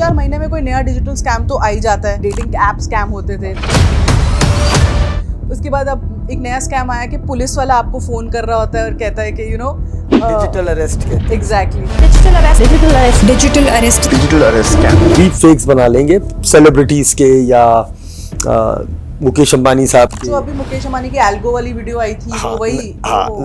3-4 महीने में कोई नया डिजिटल स्कैम तो आ ही जाता है। डेटिंग ऐप स्कैम होते थे, उसके बाद अब एक नया स्कैम आया कि पुलिस वाला आपको फोन कर रहा होता है और कहता है कि डिजिटल अरेस्ट कहते हैं। Exactly digital arrest deep fakes बना लेंगे सेलिब्रिटीज के या मुकेश अंबानी साहब के। जो अभी मुकेश अंबानी की एल्गो वाली वीडियो आई थी वो वही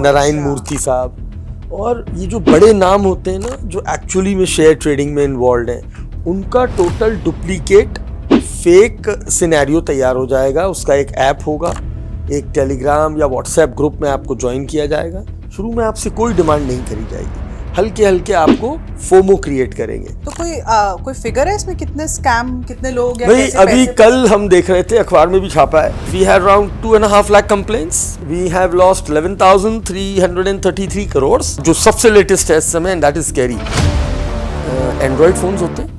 नारायण मूर्ति साहब। और ये जो बड़े नाम होते हैं ना जो एक्चुअली में शेयर ट्रेडिंग में इन्वॉल्व हैं, उनका टोटल डुप्लीकेट फेक सिनेरियो तैयार हो जाएगा। उसका एक ऐप होगा, एक टेलीग्राम या व्हाट्सएप ग्रुप में आपको ज्वाइन किया जाएगा। शुरू में आपसे कोई डिमांड नहीं करी जाएगी, हल्के हल्के आपको फोमो क्रिएट करेंगे। तो कोई फिगर है इसमें, कितने स्कैम, कितने लोग या भाई कैसे अभी पैसे कल हम देख रहे थे, अखबार में भी छापा है, we have around 2.5 lakh complaints, we have lost 11,333 crore, जो सबसे लेटेस्ट है इस समय, and that is scary. Android phones होते हैं,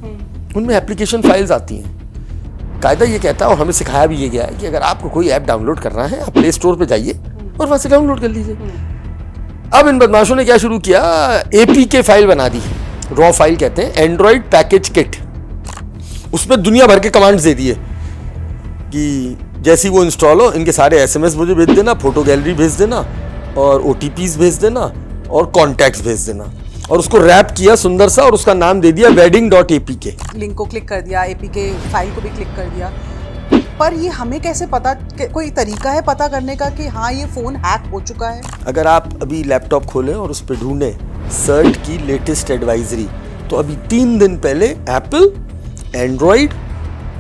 उनमें एप्लीकेशन फाइल्स आती हैं। कायदा ये कहता है और हमें सिखाया भी ये गया है कि अगर आपको कोई ऐप डाउनलोड करना है, आप प्ले स्टोर पे जाइए और वहां से डाउनलोड कर लीजिए। अब इन बदमाशों ने क्या शुरू किया, APK फाइल बना दी, रॉ फाइल कहते हैं, एंड्रॉइड पैकेज किट। उसमें दुनिया भर के कमांड्स दे दिए कि जैसी वो इंस्टॉल हो, इनके सारे SMS मुझे भेज देना, फोटो गैलरी भेज देना, और OTPs भेज देना, और कॉन्टैक्ट्स भेज देना। और उसको रैप किया सुंदर सा, और उसका नाम दे दिया wedding.apk। लिंक को क्लिक कर दिया, APK फाइल को भी क्लिक कर दिया। पर ये हमें कैसे पता, कोई तरीका है पता करने का कि हाँ ये फोन हैक हो चुका है? अगर आप अभी लैपटॉप खोलें और उस पर ढूंढें सर्ट की लेटेस्ट एडवाइजरी, तो अभी 3 दिन पहले एप्पल, एंड्रॉइड,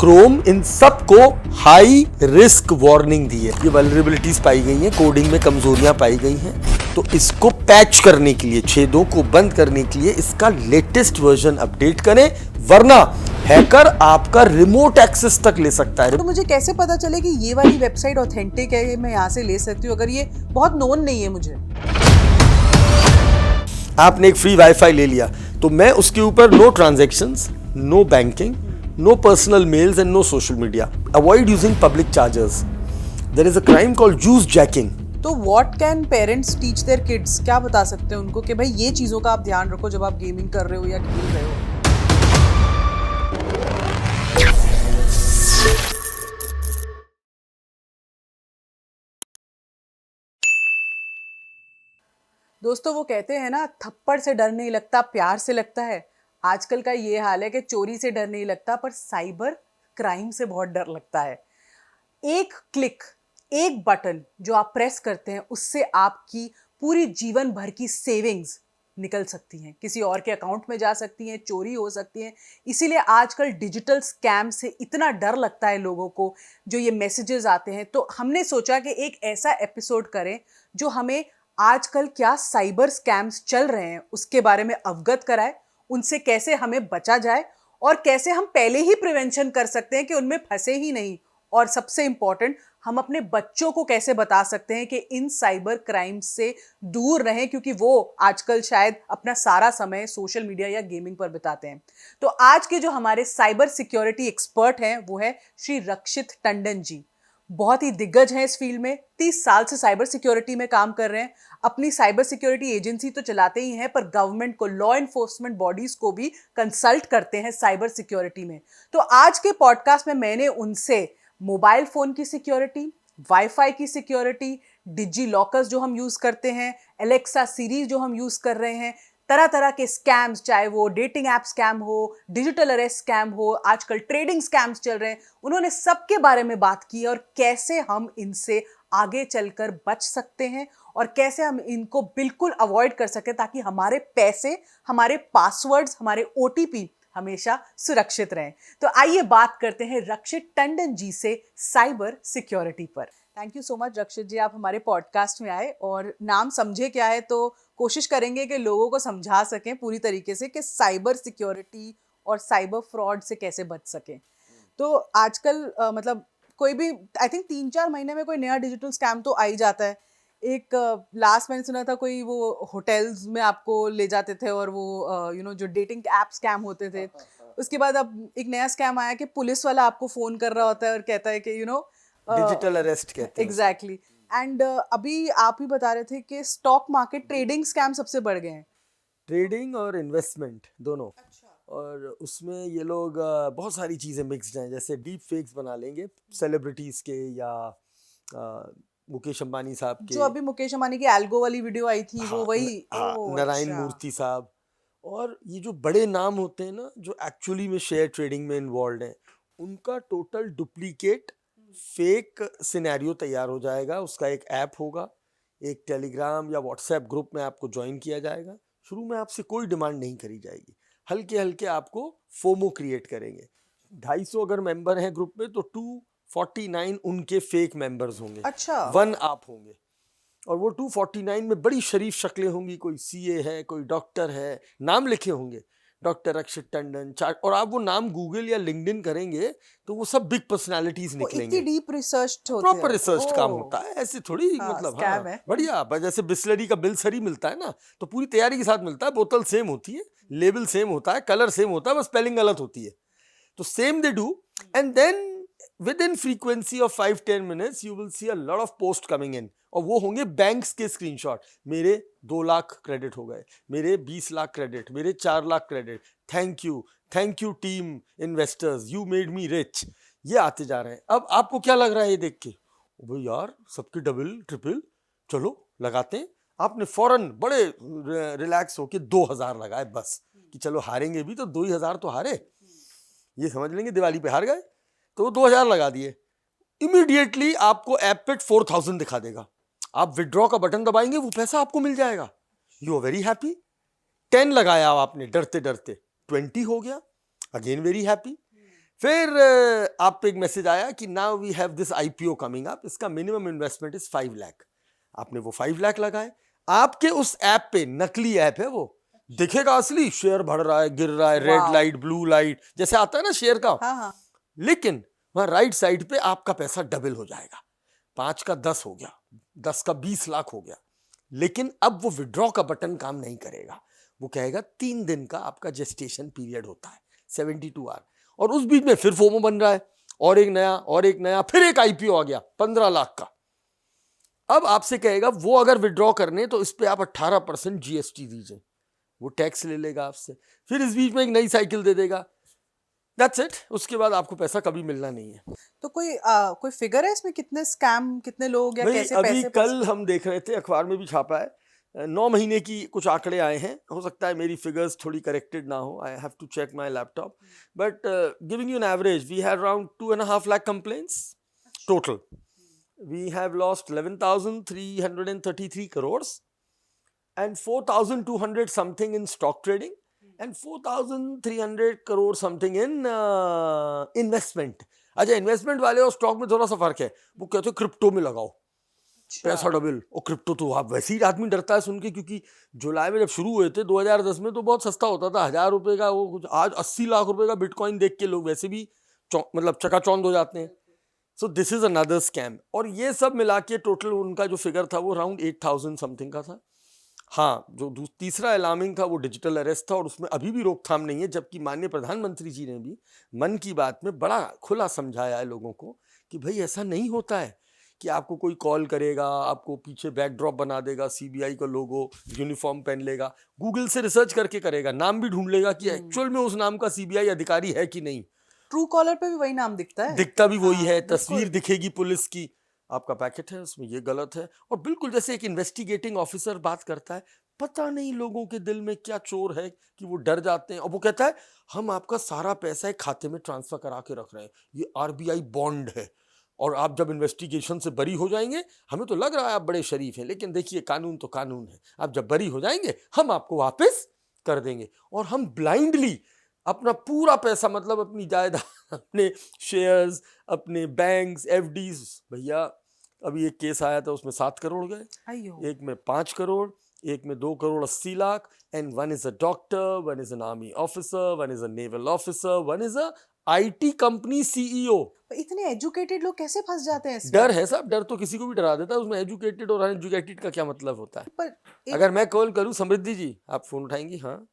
क्रोम, इन सबको हाई रिस्क वार्निंग दी है। ये वल्नरेबिलिटीज पाई गई हैं, कोडिंग में कमजोरियां पाई गई हैं, तो इसको पैच करने के लिए, छेदों को बंद करने के लिए इसका लेटेस्ट वर्जन अपडेट करें, वरना हैकर आपका रिमोट एक्सेस तक ले सकता है। तो मुझे कैसे पता चले कि ये वाली वेबसाइट ऑथेंटिक है, मैं यहाँ से ले सकती हूँ, अगर ये बहुत नोन नहीं है मुझे? आपने एक फ्री वाईफाई ले लिया, तो मैं उसके ऊपर no transactions, no banking, no personal mails and no social media. Avoid using public chargers. There is a crime called juice jacking. तो what can parents teach their kids? क्या बता सकते हैं उनको कि भाई ये चीज़ों का आप ध्यान रखो जब आप गेमिंग कर रहे हो या खेल रहे हो? दोस्तों वो कहते हैं ना, थप्पड़ से डर नहीं लगता, प्यार से लगता है। आजकल का ये हाल है कि चोरी से डर नहीं लगता, पर साइबर क्राइम से बहुत डर लगता है। एक क्लिक, एक बटन जो आप प्रेस करते हैं, उससे आपकी पूरी जीवन भर की सेविंग्स निकल सकती हैं, किसी और के अकाउंट में जा सकती हैं, चोरी हो सकती हैं। इसीलिए आजकल डिजिटल स्कैम से इतना डर लगता है लोगों को, जो ये मैसेजेस आते हैं। तो हमने सोचा कि एक ऐसा एपिसोड करें जो हमें आजकल क्या साइबर स्कैम्स चल रहे हैं उसके बारे में अवगत कराए, उनसे कैसे हमें बचा जाए और कैसे हम पहले ही प्रिवेंशन कर सकते हैं कि उनमें फंसे ही नहीं। और सबसे इंपॉर्टेंट, हम अपने बच्चों को कैसे बता सकते हैं कि इन साइबर क्राइम से दूर रहें, क्योंकि वो आजकल शायद अपना सारा समय सोशल मीडिया या गेमिंग पर बिताते हैं। तो आज के जो हमारे साइबर सिक्योरिटी एक्सपर्ट हैं वो है श्री रक्षित टंडन जी। बहुत ही दिग्गज हैं इस फील्ड में, 30 साल से साइबर सिक्योरिटी में काम कर रहे हैं। अपनी साइबर सिक्योरिटी एजेंसी तो चलाते ही हैं, पर गवर्नमेंट को, लॉ एनफोर्समेंट बॉडीज को भी कंसल्ट करते हैं साइबर सिक्योरिटी में। तो आज के पॉडकास्ट में मैंने उनसे मोबाइल फोन की सिक्योरिटी, वाईफाई की सिक्योरिटी, डिजी लॉकर्स जो हम यूज करते हैं, एलेक्सा सीरीज जो हम यूज कर रहे हैं, तरह तरह के स्कैम्स, चाहे वो डेटिंग ऐप स्कैम हो, डिजिटल अरेस्ट स्कैम हो, आजकल ट्रेडिंग स्कैम्स चल रहे हैं, उन्होंने सबके बारे में बात की और कैसे हम इनसे आगे चलकर बच सकते हैं और कैसे हम इनको बिल्कुल अवॉइड कर सकें, ताकि हमारे पैसे, हमारे पासवर्ड्स, हमारे OTP हमेशा सुरक्षित रहें। तो आइए बात करते हैं रक्षित टंडन जी से साइबर सिक्योरिटी पर। थैंक यू सो मच रक्षित जी, आप हमारे पॉडकास्ट में आए। और नाम समझे क्या है, तो कोशिश करेंगे कि लोगों को समझा सकें पूरी तरीके से कि साइबर सिक्योरिटी और साइबर फ्रॉड से कैसे बच सकें। तो आजकल मतलब कोई भी, आई थिंक 3-4 महीने में कोई नया डिजिटल स्कैम तो आ ही जाता है। एक लास्ट मैंने सुना था, कोई वो होटल्स में आपको ले जाते थे और वो जो डेटिंग ऐप स्कैम होते थे। उसके बाद अब एक नया स्कैम आया कि पुलिस वाला आपको फोन कर रहा होता है और कहता है कि डिजिटल अरेस्ट कहते हैं। एग्जैक्टली। एंड अभी आप ही बता रहे थे कि स्टॉक मार्केट ट्रेडिंग स्कैम सबसे बढ़ गए हैं। ट्रेडिंग और इन्वेस्टमेंट दोनों। अच्छा। और उसमें ये लोग बहुत सारी चीज़ें मिक्स्ड हैं, जैसे डीप फेक्स बना लेंगे सेलिब्रिटीज़ के या मुकेश अंबानी साहब के। जो अभी मुकेश अंबानी की एल्गो वाली वीडियो आई थी वो वही। ओह, नारायण अच्छा। मूर्ति साहब। और ये जो बड़े नाम होते हैं ना, जो एक्चुअली में शेयर ट्रेडिंग में इन्वॉल्व हैं, उनका टोटल डुप्लीकेट फेक सिनेरियो तैयार हो जाएगा। उसका एक ऐप होगा, एक टेलीग्राम या व्हाट्सएप ग्रुप में आपको ज्वाइन किया जाएगा। शुरू में आपसे कोई डिमांड नहीं करी जाएगी, हल्के हल्के आपको फोमो क्रिएट करेंगे। 250 अगर मेंबर हैं ग्रुप में तो 249 उनके फेक मेंबर्स होंगे, अच्छा। 1 आप होंगे। और वो 249 में बड़ी शरीफ शक्लें होंगी, कोई सीए है, कोई डॉक्टर है, नाम लिखे होंगे, डॉक्टर अक्षत टंडन, और आप वो नाम गूगल या लिंक्डइन करेंगे तो वो सब बिग पर्सनालिटीज निकलेंगे। इतनी डीप रिसर्च होती है। प्रॉपर रिसर्च काम होता है, ऐसे थोड़ी मतलब स्कैम है। बढ़िया। जैसे बिस्लरी का बिल सरी मिलता है ना, तो पूरी तैयारी के साथ मिलता है, बोतल सेम होती है, लेबल सेम होता है, कलर सेम होता है, बस स्पेलिंग गलत होती है। तो same they do, and then within frequency of 5-10 minutes you will see a lot of post coming in, और वो होंगे बैंक्स के स्क्रीनशॉट। मेरे 2 लाख क्रेडिट हो गए, मेरे 20 लाख क्रेडिट, मेरे 4 lakh credit, thank you team investors, you made me rich. ये आते जा रहे हैं। अब आपको क्या लग रहा है ये देख के? भाई यार सबके डबल ट्रिपल, चलो लगाते हैं। आपने फौरन बड़े रिलैक्स होके 2000 लगाए बस, कि चलो हारेंगे भी तो 2000 तो हारे, ये समझ लेंगे दिवाली पे हार गए, तो 2000 लगा दिए। इमीडिएटली आपको ऐप पे 4000 दिखा देगा। आप विड्रॉ का बटन दबाएंगे, वो पैसा आपको मिल जाएगा। You are very happy. 10 लगाया आपने डरते डरते, 20 हो गया, अगेन वेरी हैप्पी। फिर आप पे एक मैसेज आया कि now we have this IPO coming up, इसका मिनिमम इन्वेस्टमेंट इज 5 लाख। आपने वो 5 लाख लगाए। आपके उस ऐप पे, नकली ऐप है वो, दिखेगा असली, शेयर बढ़ रहा है, गिर रहा है, रेड लाइट, ब्लू लाइट, जैसे आता है ना शेयर का। हाँ। लेकिन वहां राइट साइड पे आपका पैसा डबल हो जाएगा, 5 का 10 हो गया, 10 का 20 लाख हो गया। लेकिन अब वो विड्रॉ का बटन काम नहीं करेगा, वो कहेगा 3 दिन का आपका जेस्टेशन पीरियड होता है, 72 आवर। और उस बीच में फिर फोमो बन रहा है, और एक नया, फिर एक आईपीओ आ गया 15 लाख का। अब आपसे कहेगा वो अगर विड्रॉ करने तो इस पे आप 18% जीएसटी दीजिए, वो टैक्स ले लेगा आपसे। फिर इस बीच में एक नई साइकिल दे देगा, दैट्स इट। उसके बाद आपको पैसा कभी मिलना नहीं है। तो कोई फिगर है इसमें, कितने स्कैम, कितने लोग या कैसे अभी पैसे कल हम देख रहे थे, अखबार में भी छापा है, 9 महीने की कुछ आंकड़े आए हैं। हो सकता है मेरी फिगर्स थोड़ी करेक्टेड ना हो, I have to check my laptop, but giving you an average, we had around 2.5 lakh complaints total. We have lost 11,333 crores and 4,200 something in stock trading and 4,300 crore something in investment. अच्छा, investment वाले और stock में थोड़ा सा फर्क है, वो कहते हैं क्रिप्टो में लगाओ, पैसा डबल। और क्रिप्टो तो आप वैसे ही आदमी डरता है सुन के, क्योंकि जुलाई में जब शुरू हुए थे 2010 में तो बहुत सस्ता होता था, 1000 रुपए का वो कुछ, आज 80 लाख रुपए का बिटकॉइन देख के लोग वैसे भी मतलब चकाचौंध हो जाते हैं। So this is another scam. और ये सब मिला के टोटल उनका जो फिगर था वो अराउंड 8000 समथिंग का था। हाँ, जो तीसरा अलार्मिंग था वो डिजिटल अरेस्ट था, और उसमें अभी भी रोकथाम नहीं है, जबकि माननीय प्रधानमंत्री जी ने भी मन की बात में बड़ा खुला समझाया है लोगों को कि भाई ऐसा नहीं होता है कि आपको कोई कॉल करेगा, आपको पीछे बैकड्रॉप बना देगा, सीबीआई का लोगो, यूनिफॉर्म पहन लेगा, गूगल से रिसर्च करके करेगा, नाम भी ढूंढ लेगा कि एक्चुअल में उस नाम का सीबीआई अधिकारी है कि नहीं। ट्रू कॉलर पे भी वही नाम दिखता है, दिखता भी वही है, तस्वीर दिखेगी पुलिस की, आपका पैकेट है उसमें ये गलत है। और बिल्कुल जैसे एक इन्वेस्टिगेटिंग ऑफिसर बात करता है, पता नहीं लोगों के दिल में क्या चोर है कि वो डर जाते हैं। और वो कहता है हम आपका सारा पैसा एक खाते में ट्रांसफर करा के रख रहे हैं, ये आरबीआई बॉन्ड है, और आप जब इन्वेस्टिगेशन से बरी हो जाएंगे, हमें तो लग रहा है आप बड़े शरीफ हैं, लेकिन देखिए कानून तो कानून है, आप जब बरी हो जाएंगे हम आपको वापस कर देंगे। और हम ब्लाइंडली अपना पूरा पैसा, मतलब अपनी जायदाद, अपने शेयर्स, अपने बैंक्स, एफडीज, भैया अभी एक केस आया था उसमें 7 करोड़ गए, एक में 5 करोड़, एक में 2 crore 80 lakh, and one is a doctor, one is an army officer, one is a naval officer, one is a IT company CEO. इतने एजुकेटेड लोग कैसे फंस जाते हैं इसमें? डर है साहब, डर तो किसी को भी डरा देता है, उसमें एजुकेटेड और अनएजुकेटेड का क्या मतलब होता है। पर अगर मैं कॉल करूं, समृद्धि जी आप फोन उठाएंगी, हाँ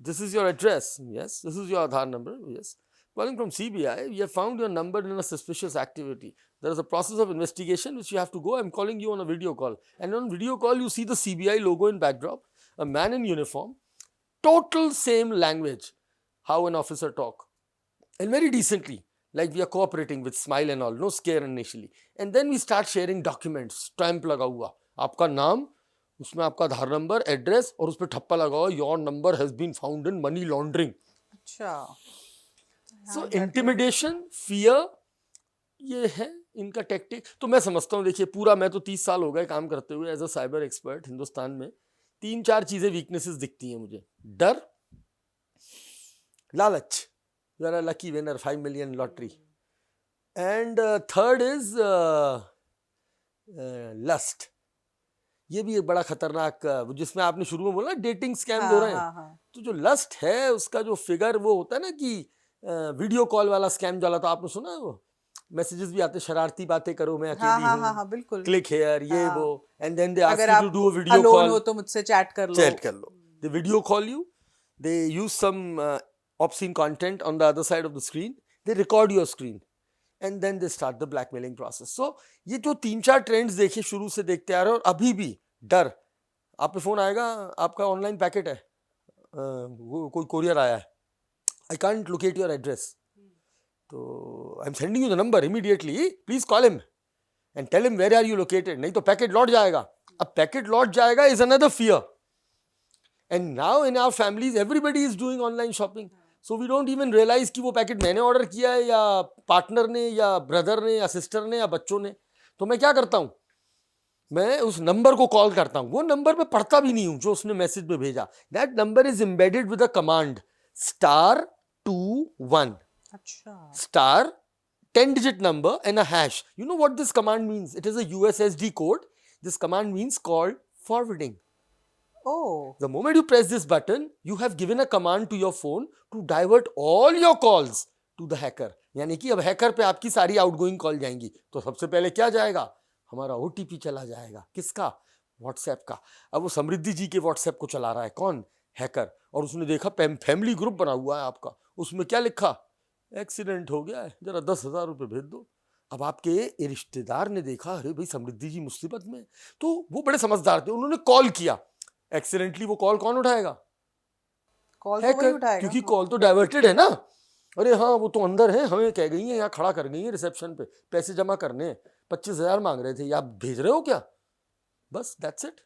this is your address, yes, this is your Aadhaar number, yes, calling from CBI, we have found your number in a suspicious activity, there is a process of investigation which you have to go, I'm calling you on a video call, and on video call you see the CBI logo in backdrop, a man in uniform, total same language, how an officer talk, and very decently, like we are cooperating with smile and all, no scare initially, and then we start sharing documents, stamp लगा हुआ, आपका नाम, उसमें आपका आधार number, address, और उस पर ठप्पा लगा हुआ, your number has been found in money laundering. अच्छा, So intimidation, fear, ये है इनका टेक्टिक. तो मैं समझता हूँ, देखिए पूरा, मैं तो 30 साल हो गए काम करते हुए as a cyber expert Hindustan में. 3-4 चीजें वीकनेसेस दिखती हैं मुझे. डर, लालच, you are a lucky winner, 5 million lottery, and third is lust. ये भी एक बड़ा खतरनाक, जिसमें आपने शुरू में बोला डेटिंग स्कैम हो रहे हैं. तो जो लस्ट है उसका जो फिगर वो होता है ना कि वीडियो कॉल वाला स्कैम वाला, तो आपने सुना है वो मैसेजेस भी आते, शरारती बातें करो, मैं अकेली हूँ, बिल्कुल, क्लिक हियर, ये वो, एंड देन दे आस्क अगर यू आप to do a video alone call, हो तो मुझसे चैट कर लो. They video call you, they use some obscene content on the other side of the screen, they record your screen, and then they start the blackmailing process. So ये जो 3-4 trends देखे शुरू से देखते आ रहे हैं, और अभी भी डर, आप पे फोन आएगा, आपका ऑनलाइन पैकेट है, वो कोई कोरियर आया है, I can't locate your address, तो I am sending you the number immediately, please call him and tell him where are you located, नहीं तो पैकेट लौट जाएगा. अब पैकेट लौट जाएगा is another fear. And now in our families everybody is doing online shopping, so we don't even realize कि वो packet मैंने ऑर्डर किया है, या पार्टनर ने, या ब्रदर ने, या सिस्टर ने, या बच्चों ने. तो मैं क्या करता हूँ, मैं उस नंबर को कॉल करता हूँ. वो नंबर मैं पढ़ता भी नहीं हूँ जो उसने मैसेज में भेजा. That number is embedded with a command *21. अच्छा, Star 10-digit number and a hash. You know what this command means? It is a USSD code. This command means called forwarding. oh, The moment you press this button, you have given a command to your phone to divert all your calls to the hacker. यानी कि अब hacker पे आपकी सारी outgoing call जाएंगी. तो सबसे पहले क्या जाएगा, हमारा OTP चला जाएगा. किसका, व्हाट्सएप का. अब वो समृद्धि जी के व्हाट्सएप को चला रहा है कौन, हैकर, और उसने देखा फैमिली ग्रुप बना हुआ है आपका, उसमें क्या लिखा, एक्सीडेंट हो गया है, जरा 10,000 रुपये भेज दो. अब आपके रिश्तेदार ने देखा, अरे भाई समृद्धि जी मुसीबत में, तो वो बड़े समझदार थे, उन्होंने कॉल किया. एक्सीडेंटली वो कॉल कौन उठाएगा, कॉल तो वही उठाएगा, क्योंकि कॉल तो डाइवर्टेड है ना. अरे हाँ वो तो अंदर है, हमें कह गई है, यहाँ खड़ा कर गई है रिसेप्शन पे, पैसे जमा करने हैं, 25,000 मांग रहे थे, या आप भेज रहे हो क्या, बस that's it.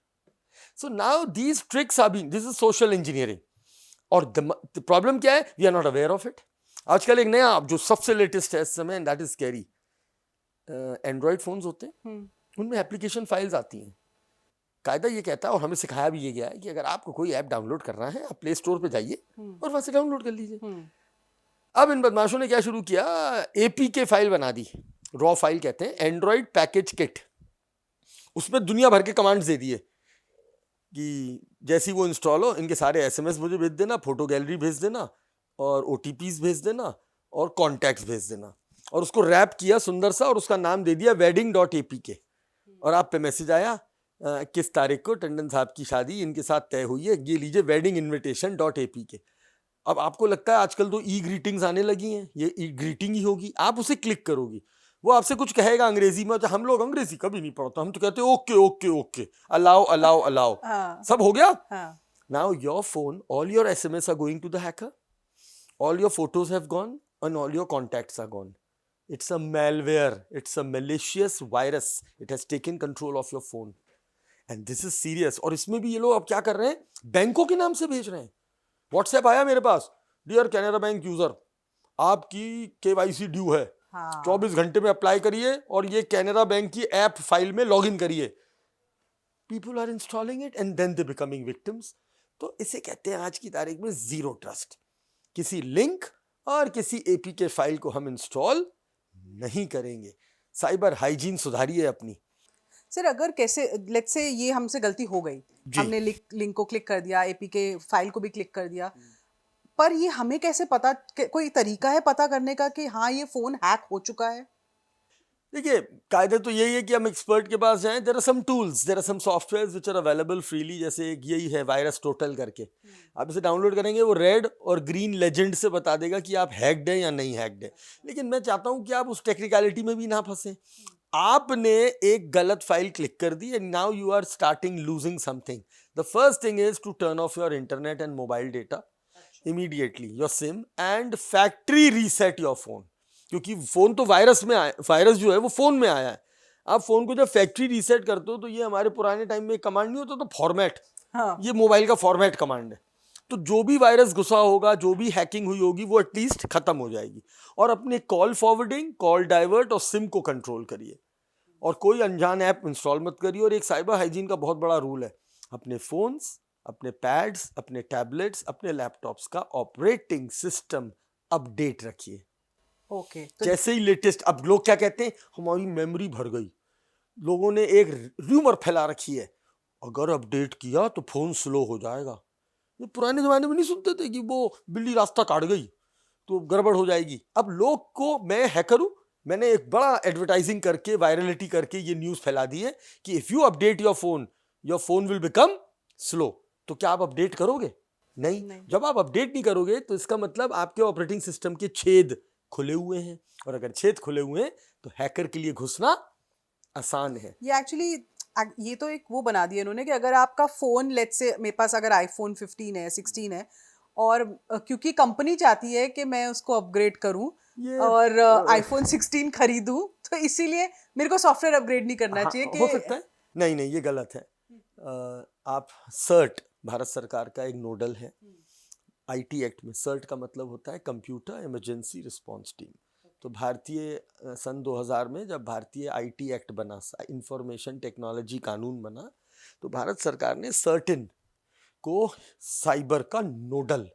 So now these tricks are being, this is social engineering. और द प्रॉब्लम क्या है, we are not aware of it. आजकल एक नया जो सबसे लेटेस्ट है इस समय, and that is scary, android phones होते हैं, उनमें एप्लीकेशन फाइल्स आती हैं. कायदा ये कहता है, और हमें सिखाया भी ये गया है, कि अगर आपको कोई ऐप डाउनलोड करना है, आप प्ले स्टोर पे जाइए और वहां से डाउनलोड कर लीजिए. अब इन बदमाशों ने क्या शुरू किया, APK फाइल बना दी, रॉ फाइल कहते हैं, एंड्रॉइड पैकेज किट. उसमें दुनिया भर के कमांड्स दे दिए कि जैसे ही वो इंस्टॉल हो, इनके सारे SMS मुझे भेज देना, फोटो गैलरी भेज देना, और OTPs भेज देना, और कॉन्टैक्ट्स भेज देना. और उसको रैप किया सुंदर सा, और उसका नाम दे दिया wedding.apk. और आप पे मैसेज आया, किस तारीख को टंडन साहब की शादी इनके साथ तय हुई है, ये लीजिए weddinginvitation.apk. अब आपको लगता है आजकल तो ग्रीटिंग्स आने लगी हैं, ये ग्रीटिंग ही होगी, आप उसे क्लिक करोगी, वो आपसे कुछ कहेगा अंग्रेजी में. तो हम लोग अंग्रेजी कभी नहीं पढ़ते, हम तो कहते हैं okay okay okay, allow allow allow, सब हो गया. Now your phone, all your SMS are going to the hacker, all your photos have gone, and all your contacts are gone. It's a malware, it's a malicious virus, it has taken control of your phone, and this is serious. और इसमें भी ये लोग अब क्या कर रहे हैं, बैंकों के नाम से भेज रहे हैं. व्हाट्सएप आया मेरे पास, डियर कैनरा बैंक यूजर, आपकी KYC ड्यू है, 24 घंटे में अप्लाई करिए, और ये कैनरा बैंक की ऐप फाइल में लॉग इन करिए. People are installing it and then they becoming victims. तो इसे कहते हैं आज की तारीख में जीरो ट्रस्ट. किसी लिंक और किसी APK फाइल को हम इंस्टॉल नहीं करेंगे. साइबर हाइजीन सुधारिए अपनी. सर, अगर कैसे, लेट्स से ये हमसे गलती हो गई, हमने लिंक को क्लिक कर दिया, APK फाइल को भी क्लिक कर दिया, पर ये हमें कैसे पता, कोई तरीका है पता करने का कि हाँ ये फोन हैक हो चुका है? देखिए कायदे तो यही है कि हम एक्सपर्ट के पास जाएं. There are some tools, there are some softwares which are available freely. जैसे एक यही है वायरस टोटल करके, आप इसे डाउनलोड करेंगे, वो रेड और ग्रीन लेजेंड से बता देगा कि आप हैक्ड है या नहीं हैक्ड है. लेकिन मैं चाहता हूं कि आप उस टेक्निकलिटी में भी ना फंसे. आपने एक गलत फाइल क्लिक कर दी and now you are starting losing something. The first thing is to turn off your internet and mobile data. immediately your SIM and factory reset your phone. क्योंकि फोन तो वायरस में आया, virus जो है वो phone में आया है. आप फोन को जब फैक्ट्री रीसेट करते हो तो ये हमारे पुराने टाइम में कमांड नहीं होता तो फॉर्मेट, हाँ. ये मोबाइल का फॉर्मेट कमांड है. तो जो भी वायरस घुसा होगा, जो भी हैकिंग हुई होगी, वो एटलीस्ट खत्म हो जाएगी. और अपने कॉल फॉरवर्डिंग, कॉल डाइवर्ट और सिम को कंट्रोल करिए और कोई अनजान ऐप इंस्टॉल मत करिए. और एक साइबर हाइजीन का बहुत बड़ा रूल है, अपने फोन्स, अपने पैड्स, अपने टैबलेट्स, अपने लैपटॉप्स का ऑपरेटिंग सिस्टम अपडेट रखिए. ओके. तो जैसे ही लेटेस्ट, अब लोग क्या कहते हैं, हमारी मेमोरी भर गई. लोगों ने एक रूमर फैला रखी है, अगर अपडेट किया तो फोन स्लो हो जाएगा. ये पुराने जमाने में नहीं सुनते थे कि वो बिल्ली रास्ता काट गई तो गड़बड़ हो जाएगी. अब लोग को मैं हैकर हूं, मैंने एक बड़ा एडवर्टाइजिंग करके, वायरलिटी करके ये न्यूज़ फैला दी है कि if you update your phone will become slow. तो क्या आप अपडेट करोगे? नहीं. जब आप अपडेट नहीं करोगे तो इसका मतलब आपके ऑपरेटिंग सिस्टम के छेद खुले हुए हैं, और अगर छेद खुले हुए हैं तो हैकर के लिए घुसना आसान है. ये एक्चुअली ये तो एक वो बना दिया इन्होंने कि अगर आपका फ़ोन, लेट्स से मेरे पास अगर आईफोन 15 है, 16 है, और क्योंकि कंपनी चाहती है कि मैं उसको अपग्रेड करूं और आईफोन 16 खरीदूं, तो इसीलिए मेरे को सॉफ्टवेयर अपग्रेड नहीं करना चाहिए कि हो सकता है. नहीं, ये गलत है. आप सर्ट, भारत सरकार का एक नोडल है आईटी एक्ट में. सर्ट का मतलब होता है कंप्यूटर इमरजेंसी रिस्पांस टीम. तो भारतीय सन 2000 में जब भारतीय आईटी एक्ट बना, इंफॉर्मेशन टेक्नोलॉजी कानून बना, तो भारत सरकार ने सर्टिन को साइबर का नोडल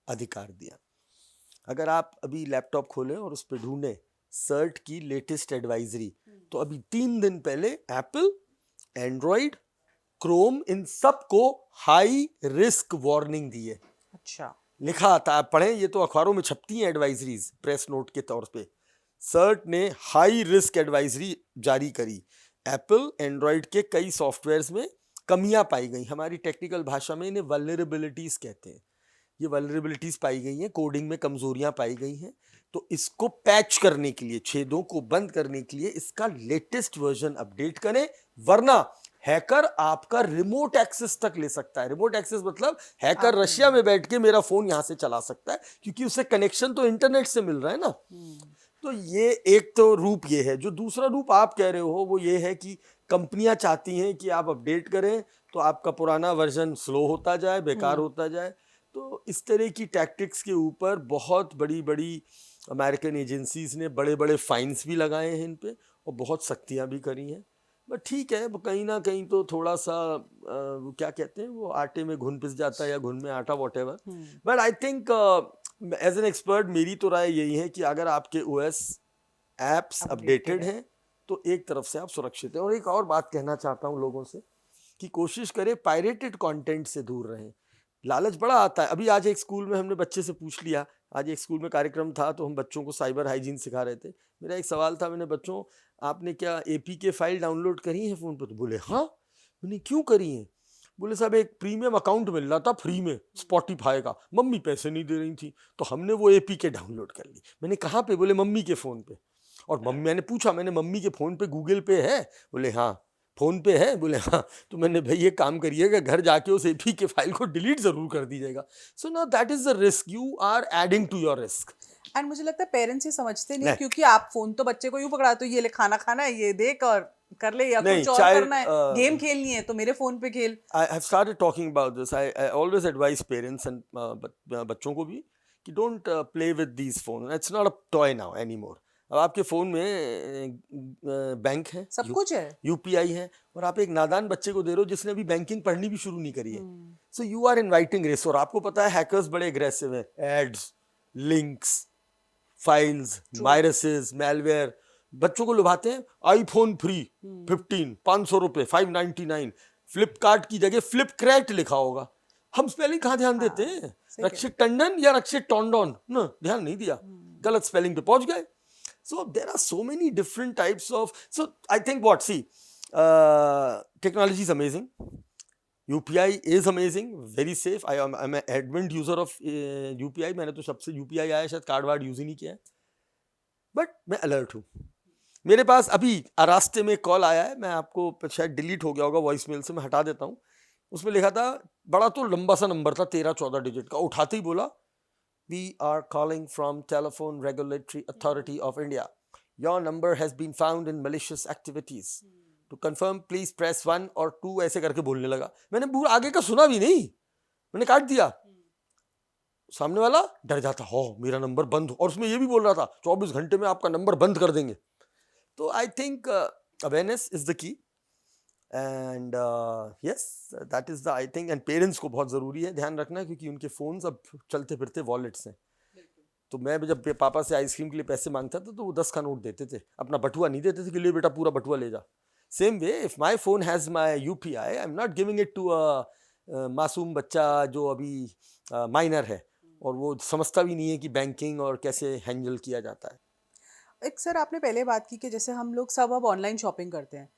अधिकार दिया. अगर आप अभी लैपटॉप खोलें और उस पर ढूंढें सर्ट की लेटेस्ट एडवाइजरी, तो अभी 3 दिन पहले एप्पल, एंड्रॉइड, क्रोम, इन सब को हाई रिस्क वार्निंग दी है. अच्छा, लिखा आता है, पढ़ें, ये तो अखबारों में छपती हैं एडवाइजरीज प्रेस नोट के तौर पे. सर्ट ने हाई रिस्क एडवाइजरी जारी करी. एप्पल, एंड्रॉइड के कई सॉफ्टवेयर्स में कमियां पाई गई. हमारी टेक्निकल भाषा में इन्हें वल्नरेबिलिटीज कहते हैं. ये वल्नरेबिलिटीज पाई गई हैं, कोडिंग में कमजोरियां पाई गई हैं. तो इसको पैच करने के लिए, छेदों को बंद करने के लिए इसका लेटेस्ट वर्जन अपडेट करें, वरना हैकर आपका रिमोट एक्सेस तक ले सकता है. रिमोट एक्सेस मतलब हैकर रशिया में बैठ के मेरा फोन यहां से चला सकता है, क्योंकि उसे कनेक्शन तो इंटरनेट से मिल रहा है ना. तो ये एक तो रूप ये है. जो दूसरा रूप आप कह रहे हो वो ये है कि कंपनियां चाहती हैं कि आप अपडेट करें तो आपका पुराना वर्जन स्लो होता जाए, बेकार होता जाए. तो इस तरह की टैक्टिक्स के ऊपर बहुत बड़ी बड़ी अमेरिकन एजेंसीज ने बड़े बड़े फाइन्स भी लगाए हैं इन पे, और बहुत सख्तियां भी करी हैं. बट ठीक है, कहीं ना कहीं तो थोड़ा सा क्या कहते हैं, वो आटे में घुन पिस जाता है या घुन में आटा, whatever. But I think as an expert मेरी तो राय यही है कि अगर आपके ओएस एप्स अपडेटेड हैं तो एक तरफ से आप सुरक्षित हैं. और एक और बात कहना चाहता हूँ लोगों से कि कोशिश करें पायरेटेड कंटेंट से दूर रहें. लालच बड़ा आता है. अभी आज एक स्कूल में हमने बच्चे से पूछ लिया, आज एक स्कूल में कार्यक्रम था तो हम बच्चों को साइबर हाइजीन सिखा रहे थे. मेरा एक सवाल था, मैंने बच्चों आपने क्या एपीके फाइल डाउनलोड करी है फ़ोन पर? तो बोले हाँ. मैंने क्यों करी है? बोले साहब एक प्रीमियम अकाउंट मिल रहा था फ्री में स्पॉटिफाई का, मम्मी पैसे नहीं दे रही थी तो हमने वो एपीके डाउनलोड कर ली. मैंने कहाँ पे? बोले मम्मी के फ़ोन पे. और मम्मी, मैंने पूछा, मैंने मम्मी के फ़ोन पे गूगल पे है? बोले हाँ. फ़ोन पे है? बोले हाँ. तो मैंने भाई ये काम करिएगा, घर जाके उस एपी के फाइल को डिलीट ज़रूर कर दीजिएगा. So now that is the risk, you are adding to your risk. And मुझे लगता है पेरेंट्स ये समझते नहीं, क्योंकि आप फोन तो बच्चे को यूं पकड़ा तो ये ले खाना खाना है, ये देख और कर ले, या कुछ और करना है, गेम खेलनी है तो मेरे फोन पे खेल. I have started talking about this. I always advise parents and बच्चों को भी कि don't play with these phones. It's not a toy now anymore. अब आपके फ़ोन में बैंक है, सब कुछ है, यूपीआई है, और आप एक नादान बच्चे को दे रहे हो जिसने अभी बैंकिंग पढ़नी भी शुरू नहीं करी है. So you are inviting risk. और आपको पता है हैकर्स बड़े एग्रेसिव हैं. Ads, links, files, viruses, malware. बच्चों को लुभाते हैं आईफोन फ्री 15, 500 रुपये, 599. फ्लिपकार्ट की जगह फ्लिपक्रैट लिखा होगा. हम स्पेलिंग कहाँ ध्यान देते हैं? रक्षित टंडन या रक्षित टोंडोन ना, ध्यान नहीं दिया, गलत स्पेलिंग पे पहुंच गए. So there are so many different types of. So I think what, see, technology is amazing. UPI is amazing, very safe. I'm an adamant user of UPI. मैंने तो सबसे UPI आया, शायद कार्ड वार्ड यूज ही नहीं किया है. But मैं alert हूँ. मेरे पास अभी रास्ते में कॉल आया है, मैं आपको शायद डिलीट हो गया होगा वॉइस मेल से, मैं हटा देता हूँ. उसमें लिखा था, बड़ा तो लंबा सा नंबर था, 13-14 डिजिट का. उठाते ही बोला we are calling from Telephone Regulatory Authority of India. Your number has been found in malicious activities. To confirm, please press 1 or 2 ऐसे करके बोलने लगा. मैंने पूरा आगे का सुना भी नहीं, मैंने काट दिया. सामने वाला डर जाता, हो मेरा नंबर बंद हो, और उसमें ये भी बोल रहा था 24 घंटे में आपका नंबर बंद कर देंगे. तो I think awareness is the key, and yes that is the I think, and parents को बहुत ज़रूरी है ध्यान रखना, क्योंकि उनके फ़ोन्स अब चलते फिरते वॉलेट्स हैं. तो मैं जब पापा से आइसक्रीम के लिए पैसे मांगता था तो वो 10 का नोट देते थे, अपना बटुआ नहीं देते थे कि ले बेटा पूरा बटुआ ले जा. Same way if my phone has my UPI, I am not giving it to a मासूम बच्चा जो अभी माइनर है और वो समझता भी नहीं है कि बैंकिंग और कैसे हैंडल किया जाता है. एक सर आपने पहले बात की कि जैसे हम लोग सब अब ऑनलाइन शॉपिंग करते हैं,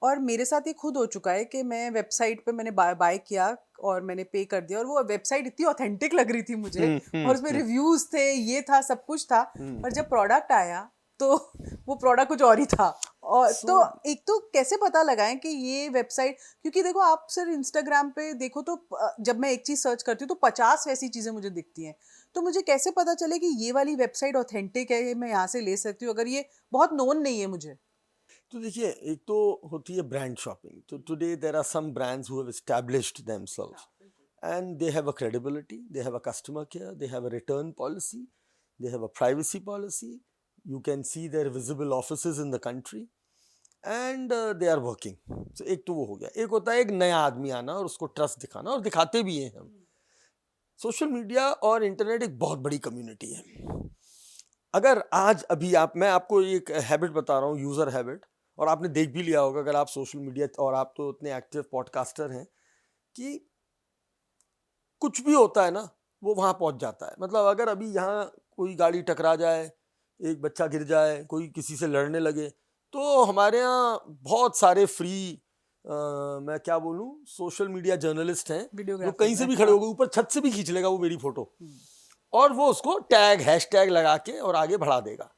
और मेरे साथ ये खुद हो चुका है कि मैं वेबसाइट पे मैंने बाय किया और मैंने पे कर दिया, और वो वेबसाइट इतनी ऑथेंटिक लग रही थी मुझे, और उसमें रिव्यूज थे, ये था, सब कुछ था, पर जब प्रोडक्ट आया तो वो प्रोडक्ट कुछ और ही था. और तो एक तो कैसे पता लगाएं कि ये वेबसाइट, क्योंकि देखो आप सर इंस्टाग्राम पे देखो तो जब मैं एक चीज़ सर्च करती हूँ तो 50 वैसी चीज़ें मुझे दिखती हैं, तो मुझे कैसे पता चले कि ये वाली वेबसाइट ऑथेंटिक है, मैं यहाँ से ले सकती हूँ अगर ये बहुत नोन नहीं है मुझे. तो देखिए, एक तो होती है ब्रांड शॉपिंग. तो today there are some brands who have established themselves and they have a credibility, they have a customer care, they have a return policy, they have a privacy policy. You can see their visible offices in the country and they are working. So एक तो वो हो गया. एक होता है एक नया आदमी आना और उसको ट्रस्ट दिखाना, और दिखाते भी हैं हम. सोशल मीडिया और इंटरनेट एक बहुत बड़ी कम्युनिटी है. अगर आज अभी मैं आपको एक हैबिट बता रहा हूँ, यूज़र हैबिट, और आपने देख भी लिया होगा अगर आप सोशल मीडिया, और आप तो इतने एक्टिव पॉडकास्टर हैं कि कुछ भी होता है ना वो वहाँ पहुँच जाता है. मतलब अगर अभी यहाँ कोई गाड़ी टकरा जाए, एक बच्चा गिर जाए, कोई किसी से लड़ने लगे, तो हमारे यहाँ बहुत सारे फ्री मैं क्या बोलूँ सोशल मीडिया जर्नलिस्ट हैं जो कहीं से भी खड़े हो गए, ऊपर छत से भी खींच लेगा वो मेरी फोटो, और वो उसको हैशटैग लगा के और आगे बढ़ा देगा.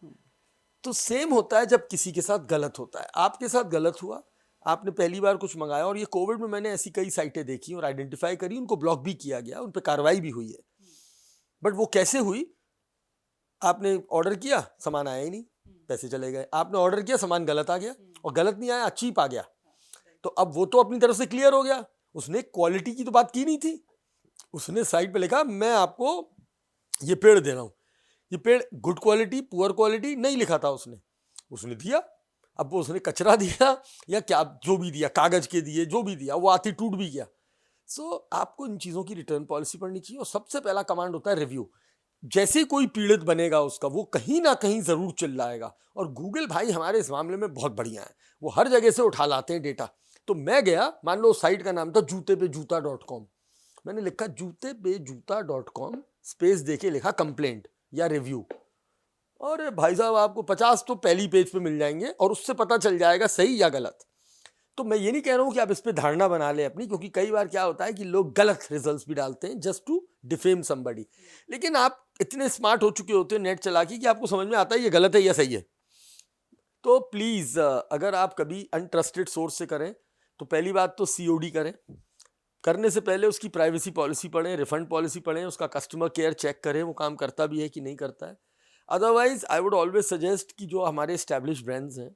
तो सेम होता है जब किसी के साथ गलत होता है. आपके साथ गलत हुआ, आपने पहली बार कुछ मंगाया, और ये कोविड में मैंने ऐसी कई साइटें देखी और आइडेंटिफाई करी, उनको ब्लॉक भी किया गया, उन पर कार्रवाई भी हुई है. बट वो कैसे हुई? आपने ऑर्डर किया, सामान आया ही नहीं, पैसे चले गए. आपने ऑर्डर किया, सामान गलत आ गया, और गलत नहीं आया, चीप आ गया. तो अब वो तो अपनी तरफ से क्लियर हो गया, उसने क्वालिटी की तो बात की नहीं थी. उसने साइट पे लिखा मैं आपको ये पेड़ दे रहा हूँ, ये पेड़ गुड क्वालिटी पुअर क्वालिटी नहीं लिखा था उसने दिया. अब वो उसने कचरा दिया या क्या जो भी दिया, कागज के दिए, जो भी दिया, वो आती टूट भी गया. सो आपको इन चीज़ों की रिटर्न पॉलिसी पढ़नी चाहिए. और सबसे पहला कमांड होता है रिव्यू. जैसे कोई पीड़ित बनेगा उसका, वो कहीं ना कहीं ज़रूर चिल्लाएगा. और गूगल भाई हमारे इस मामले में बहुत बढ़िया है, वो हर जगह से उठा लाते हैं डेटा. तो मैं गया, मान लो साइट का नाम था jutepejoota.com, मैंने लिखा jutepejoota.com स्पेस देके लिखा कंप्लेंट या रिव्यू, और भाई साहब आपको 50 तो पहली पेज पे मिल जाएंगे, और उससे पता चल जाएगा सही या गलत. तो मैं ये नहीं कह रहा हूँ कि आप इस पे धारणा बना लें अपनी, क्योंकि कई बार क्या होता है कि लोग गलत रिजल्ट्स भी डालते हैं जस्ट टू डिफेम समबडी. लेकिन आप इतने स्मार्ट हो चुके होते हैं नेट चला के कि आपको समझ में आता है ये गलत है या सही है. तो प्लीज़ अगर आप कभी अनट्रस्टेड सोर्स से करें तो पहली बात तो COD करें. करने से पहले उसकी प्राइवेसी पॉलिसी पढ़ें, रिफंड पॉलिसी पढ़ें, उसका कस्टमर केयर चेक करें वो काम करता भी है कि नहीं करता है. Otherwise I would always suggest कि जो हमारे एस्टैब्लिश ब्रांड्स हैं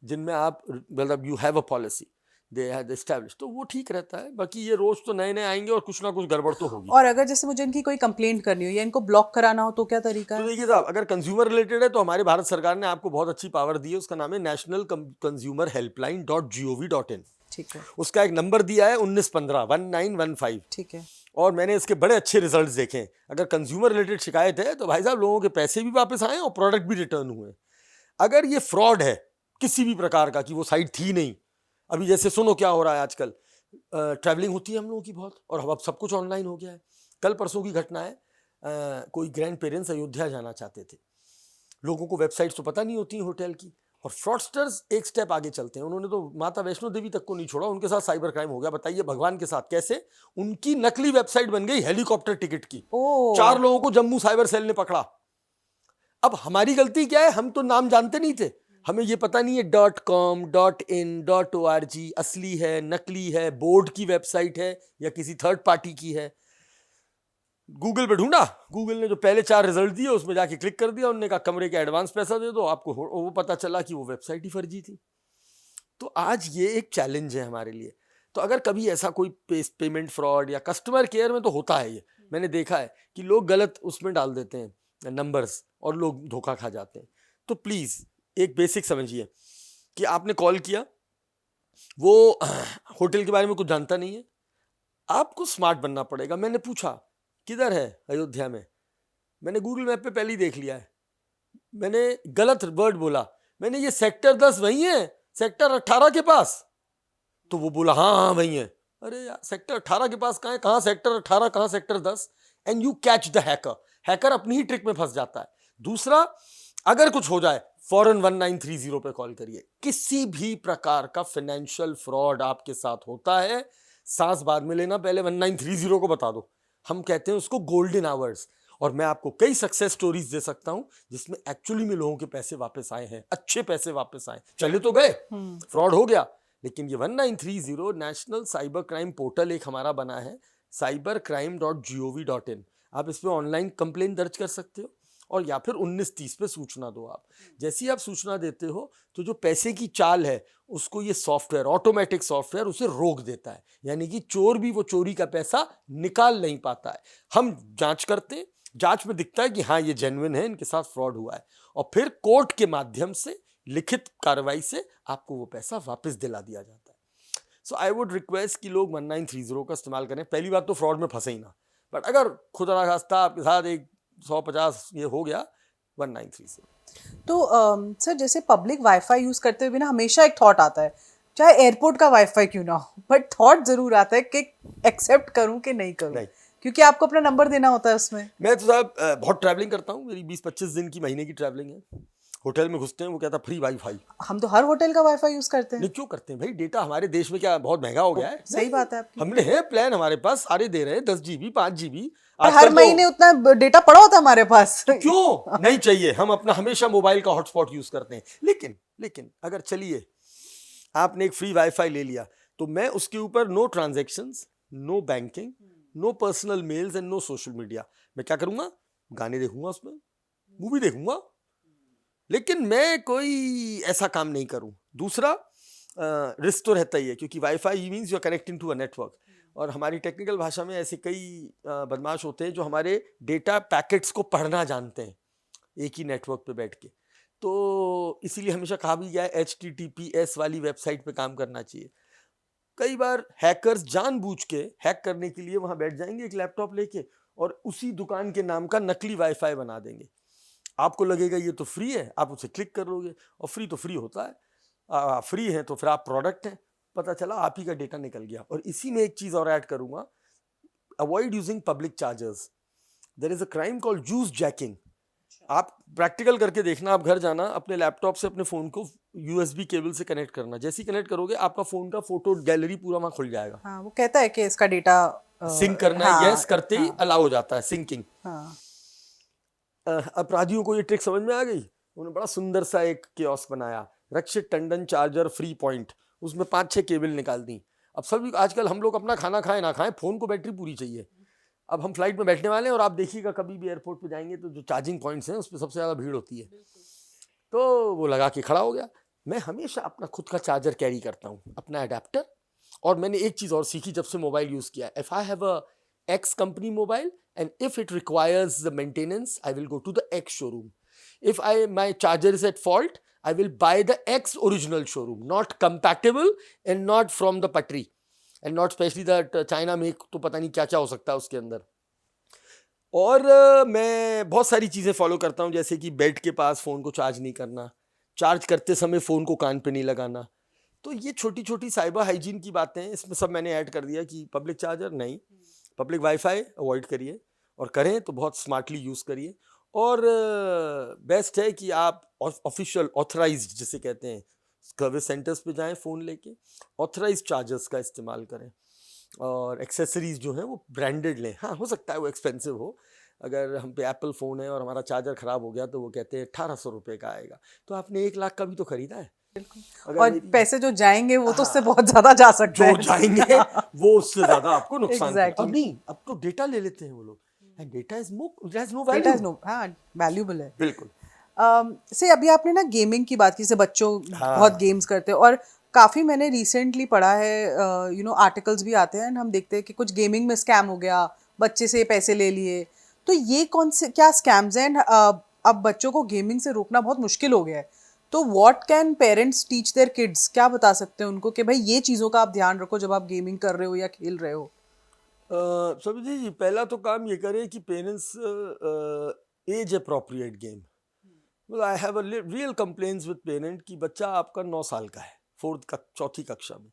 जिनमें आप मतलब you have a policy, they have establish, तो वो ठीक रहता है. बाकी ये रोज तो नए नए आएंगे और कुछ ना कुछ गड़बड़ तो होगी. और अगर जैसे मुझे इनकी कोई कंप्लेंट करनी हो या इनको ब्लॉक कराना हो तो क्या तरीका है? तो देखिए साहब, अगर कंज्यूमर रिलेटेड है तो हमारे भारत सरकार ने आपको बहुत अच्छी पावर दी है. उसका नाम है नेशनल कंज्यूमर हेल्पलाइन .gov.in. ठीक है. उसका एक नंबर दिया है 1915 ठीक है. और मैंने इसके बड़े अच्छे रिजल्ट्स देखे हैं. अगर कंज्यूमर रिलेटेड शिकायत है तो भाई साहब लोगों के पैसे भी वापस आए और प्रोडक्ट भी रिटर्न हुए. अगर ये फ्रॉड है किसी भी प्रकार का कि वो साइट थी नहीं, अभी जैसे सुनो क्या हो रहा है आजकल, ट्रैवलिंग होती है हम लोगों की बहुत, और अब सब कुछ ऑनलाइन हो गया है. कल परसों की घटना है, कोई ग्रैंड पेरेंट्स अयोध्या जाना चाहते थे. लोगों को वेबसाइट्स तो पता नहीं होती होटल की, और फ्रॉडस्टर्स एक स्टेप आगे चलते हैं. उन्होंने तो माता वैष्णो देवी तक को नहीं छोड़ा, उनके साथ साइबर क्राइम हो गया. बताइए भगवान के साथ कैसे? उनकी नकली वेबसाइट बन गई हेलीकॉप्टर टिकट की. 4 लोगों को जम्मू साइबर सेल ने पकड़ा. अब हमारी गलती क्या है? हम तो नाम जानते नहीं थे, हमें ये पता नहीं है .com, .in, .org असली है नकली है, बोर्ड की वेबसाइट है या किसी थर्ड पार्टी की है. गूगल पे ढूंढा, गूगल ने जो पहले 4 रिजल्ट दिए उसमें जाके क्लिक कर दिया, उन्होंने कहा कमरे का एडवांस पैसा दे दो, आपको वो पता चला कि वो वेबसाइट ही फर्जी थी। तो आज ये एक चैलेंज है हमारे लिए। तो अगर कभी ऐसा कोई पेमेंट फ्रॉड या कस्टमर केयर में तो होता है, ये मैंने देखा है कि लोग गलत उसमें डाल देते हैं नंबर्स और लोग धोखा खा जाते हैं। तो प्लीज़ एक बेसिक समझिए कि आपने कॉल किया, वो होटल के बारे में कुछ जानता नहीं है, आपको स्मार्ट बनना पड़ेगा। मैंने पूछा किधर है, अयोध्या में। मैंने गूगल मैप पे पहले ही देख लिया है, मैंने गलत वर्ड बोला, मैंने ये सेक्टर 10 वही है, सेक्टर 18 के पास। तो वो बोला हाँ हाँ वही है। अरे यार सेक्टर 18 के पास कहाँ है, कहाँ सेक्टर 18, कहाँ sector 10? And you catch the hacker. Hacker अपनी ही ट्रिक में फंस जाता है। दूसरा, अगर कुछ हो जाए फौरन 1930 पे कॉल करिए। किसी भी प्रकार का फाइनेंशियल फ्रॉड आपके साथ होता है, सांस बाद में लेना, पहले 1930 को बता दो। हम कहते हैं उसको गोल्डन आवर्स। और मैं आपको कई सक्सेस स्टोरीज दे सकता हूं जिसमें एक्चुअली में लोगों के पैसे वापस आए हैं, अच्छे पैसे वापस आए। चले तो गए, फ्रॉड हो गया, लेकिन ये 1930 नेशनल साइबर क्राइम पोर्टल एक हमारा बना है, cybercrime.gov.in। आप इस पर ऑनलाइन कंप्लेन दर्ज कर सकते हो, और या फिर 1930 पे सूचना दो। आप जैसे ही आप सूचना देते हो तो जो पैसे की चाल है उसको ये सॉफ्टवेयर, ऑटोमेटिक सॉफ्टवेयर उसे रोक देता है, यानी कि चोर भी वो चोरी का पैसा निकाल नहीं पाता है। हम जांच करते हैं, जांच में दिखता है कि हाँ ये जेन्युइन है, इनके साथ फ्रॉड हुआ है, और फिर कोर्ट के माध्यम से लिखित कार्रवाई से आपको वो पैसा वापस दिला दिया जाता है। सो आई वुड रिक्वेस्ट कि लोग 1930 का इस्तेमाल करें। पहली बात तो फ्रॉड में फंसे ही ना, बट अगर खुदा ना खास्ता आपके साथ एक 150 ये हो गया, 1930। तो सर जैसे पब्लिक वाईफाई यूज करते हुए ना हमेशा एक थॉट आता है, चाहे एयरपोर्ट का वाईफाई क्यों ना हो, बट थॉट जरूर आता है कि एक्सेप्ट करूं कि नहीं करूं, क्योंकि आपको अपना नंबर देना होता है उसमें। मैं तो साहब बहुत ट्रैवलिंग करता हूँ, मेरी 20-25 दिन की, महीने की ट्रैवलिंग है। होटल में घुसते हैं, वो कहता फ्री वाईफाई। हम तो हर होटल का वाईफाई यूज करते हैं। नहीं क्यों करते हैं भाई, डेटा हमारे देश में क्या बहुत महंगा हो गया है? सही बात है आपकी। हमने है प्लान, हमारे पास सारे दे रहे हैं, 10 GB 5 GB। हर महीने उतना डेटा पड़ा होता है हमारे पास। क्यों नहीं चाहिए, हम अपना हमेशा मोबाइल का हॉटस्पॉट यूज करते हैं। लेकिन अगर चलिए आपने एक फ्री वाईफाई ले लिया, तो मैं उसके ऊपर no transactions, no banking, no personal mails and no social media. मैं क्या करूंगा, गाने देखूंगा उसमें, मूवी देखूंगा, लेकिन मैं कोई ऐसा काम नहीं करूं। दूसरा, रिस्क तो रहता ही है, क्योंकि wifi means you are connecting to a network, और हमारी टेक्निकल भाषा में ऐसे कई बदमाश होते हैं जो हमारे डेटा पैकेट्स को पढ़ना जानते हैं एक ही नेटवर्क पे बैठ के। तो इसीलिए हमेशा कहा भी गया है HTTPS वाली वेबसाइट पे काम करना चाहिए। कई बार हैकर्स जानबूझ के हैक करने के लिए वहाँ बैठ जाएंगे एक लैपटॉप लेके, और उसी दुकान के नाम का नकली वाईफाई बना देंगे। आपको लगेगा ये तो फ्री है, आप उसे क्लिक कर लोगे, और फ्री तो फ्री होता है, फ्री है तो फिर आप प्रोडक्ट हैं, पता चला आप ही का डेटा निकल गया। और इसी में एक चीज़ और ऐड करूंगा, avoid using public chargers. There is a crime called juice jacking. आप प्रैक्टिकल करके देखना, आप घर जाना, अपने लैपटॉप से अपने फ़ोन को USB केबल से कनेक्ट करना, जैसे ही कनेक्ट करोगे आपका फ़ोन का फोटो गैलरी पूरा वहाँ खुल जाएगा। हाँ, वो कहता है कि इसका डेटा सिंक करना है, यस करते ही अलाउ हो जाता है सिंकिंग। अपराधियों को ये ट्रिक समझ में आ गई, उन्होंने बड़ा सुंदर सा एक कियोस्क बनाया, रक्षित टंडन चार्जर फ्री पॉइंट, उसमें 5-6 केबल निकाल दी। अब सभी, आजकल हम लोग अपना खाना खाएं ना खाएं, फ़ोन को बैटरी पूरी चाहिए। अब हम फ्लाइट में बैठने वाले हैं, और आप देखिएगा कभी भी एयरपोर्ट पे जाएंगे तो जो चार्जिंग पॉइंट्स हैं उस पर सबसे ज़्यादा भीड़ होती है। तो वो लगा के खड़ा हो गया। मैं हमेशा अपना खुद का चार्जर कैरी करता हूँ, अपना अडेप्टर। और मैंने एक चीज़ और सीखी जब से मोबाइल यूज़ किया, if I have a X company mobile and if it requires the maintenance, I will go to the X showroom. If my charger is at fault, I will buy the X original showroom, not compatible and not from the patri, and not especially that China में तो पता नहीं क्या क्या हो सकता है उसके अंदर। और मैं बहुत सारी चीज़ें फॉलो करता हूँ, जैसे कि बेड के पास फ़ोन को चार्ज नहीं करना, चार्ज करते समय फ़ोन को कान पे नहीं लगाना। तो ये छोटी छोटी साइबर हाइजीन की बातें हैं, इसमें सब मैंने ऐड कर दिया कि पब्लिक चार्जर नहीं, पब्लिक वाईफाई अवॉइड करिए, और करें तो बहुत स्मार्टली यूज़ करिए। और बेस्ट है कि आप ऑफिशियल ऑथराइज्ड जिसे कहते हैं सर्विस सेंटर्स पे जाएं फ़ोन लेके, ऑथराइज्ड चार्जर्स का इस्तेमाल करें, और एक्सेसरीज जो हैं वो ब्रांडेड लें। हाँ, हो सकता है वो एक्सपेंसिव हो, अगर हम पे एप्पल फ़ोन है और हमारा चार्जर ख़राब हो गया तो वो कहते हैं 1800 रुपये का आएगा, तो आपने 1 लाख का भी तो ख़रीदा है। और पैसे जो जाएंगे वो तो उससे बहुत ज्यादा जा सकते हैं, जो जाएंगे वो उससे ज्यादा आपको नुकसान Exactly. अब नहीं, अब तो डेटा ले लेते हैं वो लोग। And data is it has no data value. Is no, हाँ, वैल्यूबल है। बिल्कुल। से अभी आपने ना गेमिंग की बात की, से बच्चों बहुत गेम्स करते हैं, और काफ़ी मैंने रिसेंटली पढ़ा है, आर्टिकल्स भी आते हैं, हम देखते हैं कि कुछ गेमिंग में स्कैम हो गया, बच्चे से पैसे ले लिए। तो ये कौन से क्या स्कैम्स हैं? अब बच्चों को गेमिंग से रोकना बहुत मुश्किल हो गया है, तो what can parents teach their kids? क्या बता सकते हैं उनको कि भाई ये चीज़ों का आप ध्यान रखो जब आप गेमिंग कर रहे हो या खेल रहे हो? समझिए जी, पहला तो काम ये करें कि parents age appropriate game. well I have a real complaints with parent कि बच्चा आपका 9 साल का है, चौथी कक्षा में।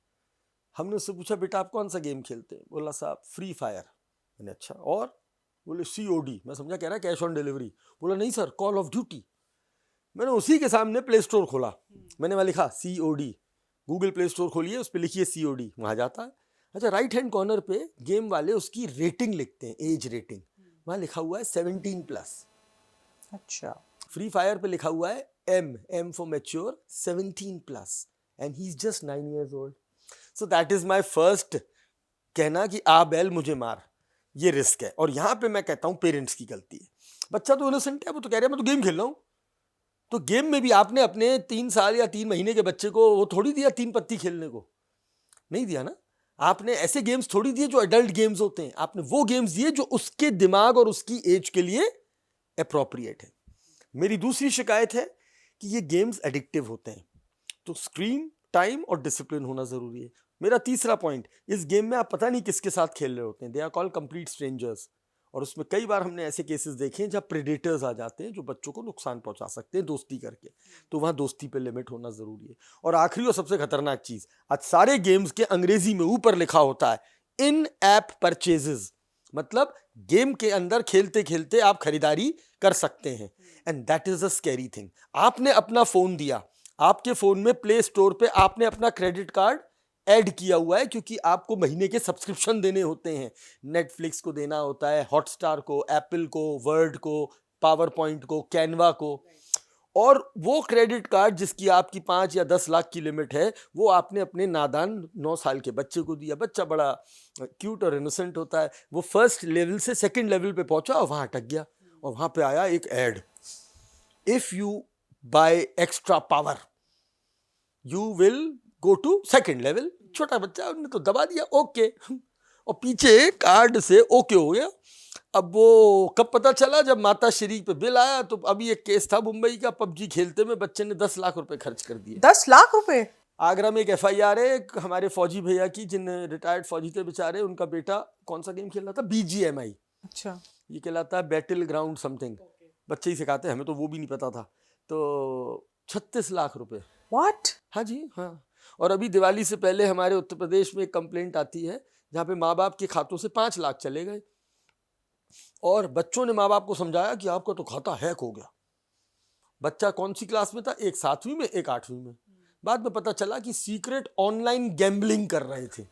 हमने उससे पूछा बेटा आप कौन सा गेम खेलते हैं? बोला साहब फ्री फायर। मैंने अच्छा और? बोले COD। मैं समझा कह रहा कैश ऑन डिलीवरी। बोला नहीं सर, कॉल ऑफ ड्यूटी। मैंने उसी के सामने प्ले स्टोर खोला, मैंने वहाँ लिखा COD, गूगल प्ले स्टोर खोलिए, उस पर लिखिए COD, वहाँ जाता है। अच्छा, राइट हैंड कॉर्नर पे गेम वाले उसकी रेटिंग लिखते हैं, एज रेटिंग, वहाँ लिखा हुआ है 17+। अच्छा, फ्री फायर पे लिखा हुआ है M for mature 17+, and he is just 9 years old। So that is my first कहना कि आ बैल मुझे मार, ये रिस्क है। और यहाँ पे मैं कहता हूँ पेरेंट्स की गलती है। बच्चा तो इनोसेंट है, वो तो कह रहा है मैं तो गेम खेल रहा हूँ। तो गेम में भी आपने अपने 3 साल या 3 महीने के बच्चे को वो थोड़ी दिया 3 पत्ती खेलने को, नहीं दिया ना। आपने ऐसे गेम्स थोड़ी दिए जो एडल्ट गेम्स होते हैं, आपने वो गेम्स दिए जो उसके दिमाग और उसकी एज के लिए अप्रोप्रिएट है। मेरी दूसरी शिकायत है कि ये गेम्स एडिक्टिव होते हैं, तो स्क्रीन टाइम और डिसिप्लिन होना जरूरी है। मेरा तीसरा पॉइंट, इस गेम में आप पता नहीं किसके साथ खेल रहे होते हैं, they are called complete strangers. और उसमें कई बार हमने ऐसे केसेस देखे हैं जहाँ प्रेडेटर्स आ जाते हैं जो बच्चों को नुकसान पहुंचा सकते हैं दोस्ती करके, तो वहाँ दोस्ती पे लिमिट होना जरूरी है। और आखिरी और सबसे खतरनाक चीज, आज सारे गेम्स के अंग्रेजी में ऊपर लिखा होता है इन ऐप परचेजेस, मतलब गेम के अंदर खेलते खेलते आप खरीदारी कर सकते हैं, and that is a scary thing. आपने अपना फोन दिया, आपके फोन में प्ले स्टोर पे आपने अपना क्रेडिट कार्ड ऐड किया हुआ है, क्योंकि आपको महीने के सब्सक्रिप्शन देने होते हैं, नेटफ्लिक्स को देना होता है, हॉटस्टार को, एप्पल को, वर्ड को, पावर पॉइंट को, कैनवा को। और वो क्रेडिट कार्ड जिसकी आपकी 5 या 10 लाख की लिमिट है, वो आपने अपने नादान 9 साल के बच्चे को दिया। बच्चा बड़ा क्यूट और इनोसेंट होता है, वो फर्स्ट लेवल से सेकंड लेवल पे पहुंचा और वहां अटक गया, और वहां पे आया एक ad, if you buy extra power you will go to second level. छोटा बच्चा, उन्होंने तो दबा दिया ओके, और पीछे कार्ड से ओके हो गया। अब वो कब पता चला, जब माता श्री पे बिल आया। तो अभी एक केस था मुंबई का, PUBG खेलते में बच्चे ने 10 लाख रुपए खर्च कर दिए। 10 लाख रुपए? आगरा में एक FIR है हमारे फौजी भैया की, जिन रिटायर्ड फौजी थे बेचारे, उनका बेटा कौन सा गेम खेल रहा था, BGMI। अच्छा, ये कहलाता है बैटल ग्राउंड समथिंग, बच्चे ही सिखाते हैं, हमें तो वो भी नहीं पता था। तो 36 लाख रुपए। व्हाट? हाँ जी हाँ। और अभी दिवाली से पहले हमारे उत्तर प्रदेश में एक कंप्लेंट आती है जहाँ पे माँ बाप के खातों से 5 लाख चले गए, और बच्चों ने माँ बाप को समझाया कि आपका तो खाता हैक हो गया। बच्चा कौन सी क्लास में था, एक 7वीं में, एक 8वीं में। बाद में पता चला कि सीक्रेट ऑनलाइन गैम्बलिंग कर रहे थे।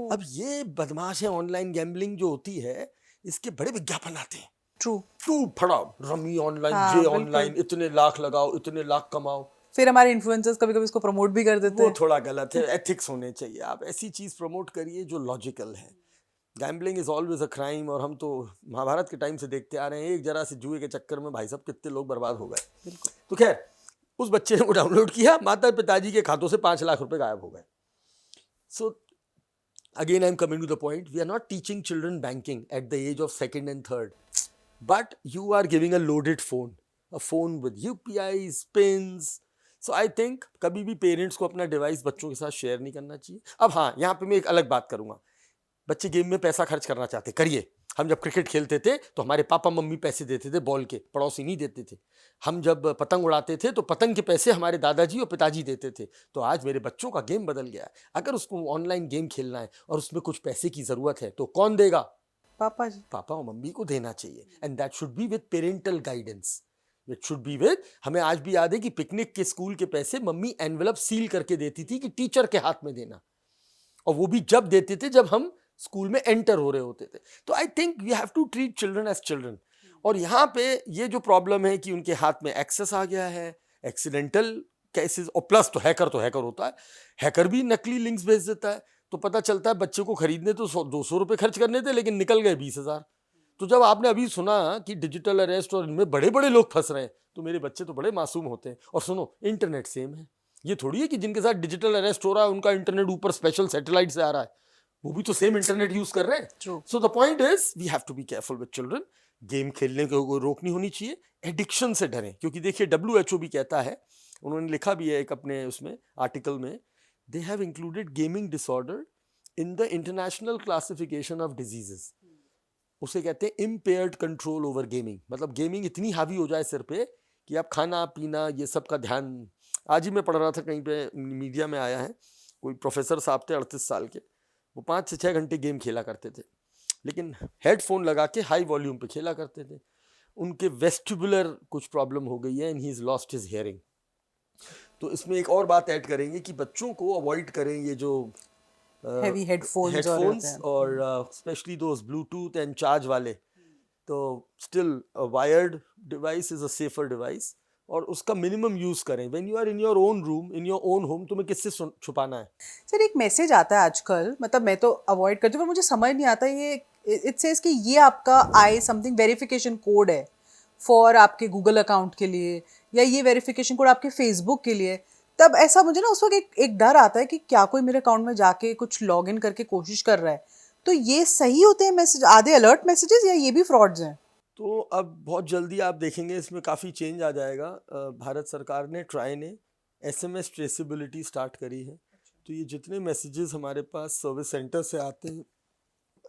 अब ये बदमाश है, ऑनलाइन गैम्बलिंग जो होती है इसके बड़े विज्ञापन आते हैं, ट्रू फड़ा रमी ऑनलाइन, जे ऑनलाइन, इतने लाख लगाओ, इतने लाख कमाओ। फिर हमारे इन्फ्लुएंसर्स कभी कभी इसको प्रमोट भी कर देते हैं। वो थोड़ा गलत है, एथिक्स होने चाहिए। आप ऐसी चीज प्रमोट करिए जो लॉजिकल है। Gambling is always a crime, और हम तो महाभारत के टाइम से देखते आ रहे हैं, एक जरा से जुए के चक्कर में भाई साहब कितने लोग बर्बाद हो गए। तो खैर, उस बच्चे ने वो डाउनलोड किया, माता पिताजी के खातों से 5 लाख रुपए गायब हो गए। So again I am coming to the point, we are not teaching children banking at the age of 2nd and 3rd, but you are giving a loaded phone, a phone with UPIs, pins. So I think कभी भी parents को अपना device बच्चों के साथ share नहीं करना चाहिए। अब हाँ, यहाँ पे मैं एक अलग बात करूंगा, बच्चे गेम में पैसा खर्च करना चाहते, करिए। हम जब क्रिकेट खेलते थे तो हमारे पापा मम्मी पैसे देते थे बॉल के, पड़ोसी नहीं देते थे। हम जब पतंग उड़ाते थे तो पतंग के पैसे हमारे दादाजी और पिताजी देते थे। तो आज मेरे बच्चों का गेम बदल गया है। अगर उसको ऑनलाइन गेम खेलना है और उसमें कुछ पैसे की जरूरत है तो कौन देगा? पापा जी। पापा और मम्मी को देना चाहिए, and that should be with parental guidance. It should be with, हमें आज भी याद है कि पिकनिक के स्कूल के पैसे मम्मी एनवेलप सील करके देती थी कि टीचर के हाथ में देना, और वो भी जब देते थे जब हम स्कूल में एंटर हो रहे होते थे। तो I think we have to treat children as children. और यहाँ पे ये जो प्रॉब्लम है कि उनके हाथ में एक्सेस आ गया है, एक्सीडेंटल केसेस, और प्लस तो हैकर होता है, हैकर भी नकली लिंक्स भेज देता है। तो पता चलता है बच्चे को खरीदने तो 200 रुपए खर्च करने थे, लेकिन निकल गए 20,000। तो जब आपने अभी सुना कि डिजिटल अरेस्ट और इनमें बड़े बड़े लोग फंस रहे हैं, तो मेरे बच्चे तो बड़े मासूम होते हैं। और सुनो, इंटरनेट सेम है। ये थोड़ी है कि जिनके साथ डिजिटल अरेस्ट हो रहा है उनका इंटरनेट ऊपर स्पेशल सैटेलाइट से आ रहा है, वो भी तो सेम इंटरनेट यूज कर रहे हैं। True. So the point is we have to be careful with children. Game खेलने को रोक नहीं होनी चाहिए, एडिक्शन से डरें, क्योंकि देखिए WHO भी कहता है, उन्होंने लिखा भी है एक अपने उसमें आर्टिकल में, they have included gaming disorder in the international classification of diseases. उसे कहते हैं इम्पेयर्ड कंट्रोल ओवर गेमिंग। मतलब गेमिंग इतनी हावी हो जाए सिर पे कि आप खाना पीना ये सब का ध्यान। आज ही मैं पढ़ रहा था कहीं पे, मीडिया में आया है, कोई प्रोफेसर साहब थे 38 साल के, वो 5 से 6 घंटे गेम खेला करते थे, लेकिन हेडफोन लगा के हाई वॉल्यूम पे खेला करते थे। उनके वेस्टिबुलर कुछ प्रॉब्लम हो गई है and he is lost his hearing. तो इसमें एक और बात ऐड करेंगे कि बच्चों को अवॉइड करें ये जो हेवी हेडफोन्स और specially those Bluetooth and charge वाले। तो still wired device is a safer device, और उसका मिनिमम यूज करें। When you are in your own room, in your own home, तुम्हें किससे छुपाना है? सर एक मैसेज आता है आजकल, मतलब मैं तो अवॉइड करती हूँ पर मुझे समझ नहीं आता, ये इट सेज कि ये आपका आई समथिंग वेरिफिकेशन कोड है फॉर आपके गूगल अकाउंट के लिए, या ये वेरिफिकेशन कोड आपके फेसबुक के लिए। तब ऐसा मुझे ना उस वक्त एक डर आता है कि क्या कोई मेरे अकाउंट में जाके कुछ लॉग इन करके कोशिश कर रहा है। तो ये सही होते हैं मैसेज, आधे अलर्ट मैसेजेस, या ये भी फ्रॉड्स हैं? तो अब बहुत जल्दी आप देखेंगे इसमें काफ़ी चेंज आ जाएगा। भारत सरकार ने, ट्राई ने SMS ट्रेसेबिलिटी स्टार्ट करी है। तो ये जितने मैसेजेस हमारे पास सर्विस सेंटर से आते हैं,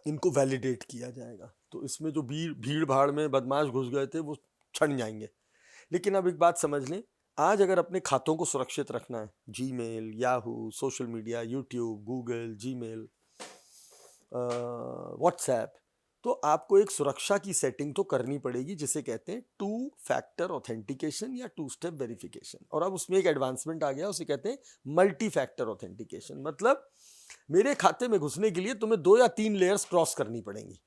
इनको वैलिडेट किया जाएगा। तो इसमें जो भीड़ भाड़ में बदमाश घुस गए थे वो छन जाएंगे। लेकिन अब एक बात समझ लें, आज अगर अपने खातों को सुरक्षित रखना है, Gmail, Yahoo, social media, YouTube, Google, Gmail, WhatsApp, तो आपको एक सुरक्षा की सेटिंग तो करनी पड़ेगी जिसे कहते हैं 2 फैक्टर ऑथेंटिकेशन या 2 स्टेप वेरिफिकेशन। और अब उसमें एक एडवांसमेंट आ गया, उसे कहते हैं मल्टी फैक्टर ऑथेंटिकेशन। मतलब मेरे खाते में घुसने के लिए तुम्हें 2 या 3 लेयर्स क्रॉस करनी पड़ेंगी,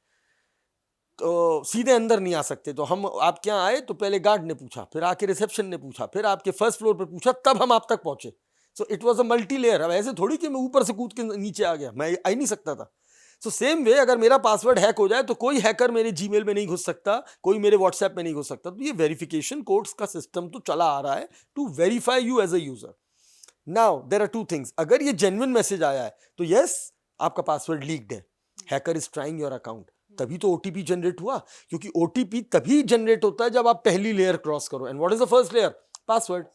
तो सीधे अंदर नहीं आ सकते। तो हम आप क्या आए तो पहले गार्ड ने पूछा, फिर आके रिसेप्शन ने पूछा, फिर आपके फर्स्ट फ्लोर पे पूछा, तब हम आप तक पहुंचे। So it was a multi layer. अब ऐसे थोड़ी कि मैं ऊपर से कूद के नीचे आ गया, मैं आ ही नहीं सकता था। सो सेम वे, अगर मेरा पासवर्ड हैक हो जाए तो कोई हैकर मेरे जीमेल में नहीं घुस सकता, कोई मेरे व्हाट्सएप में नहीं घुस सकता। तो ये वेरिफिकेशन कोड्स का सिस्टम तो चला आ रहा है to verify you as a user. Now there are 2 things. अगर ये जेन्युइन मैसेज आया है तो यस, आपका पासवर्ड लीक्ड है, hacker is trying your account, तभी तो ओटीपी जनरेट हुआ। क्योंकि ओटीपी तभी जनरेट होता है जब आप पहली लेयर क्रॉस करो। And what is the first layer? Password.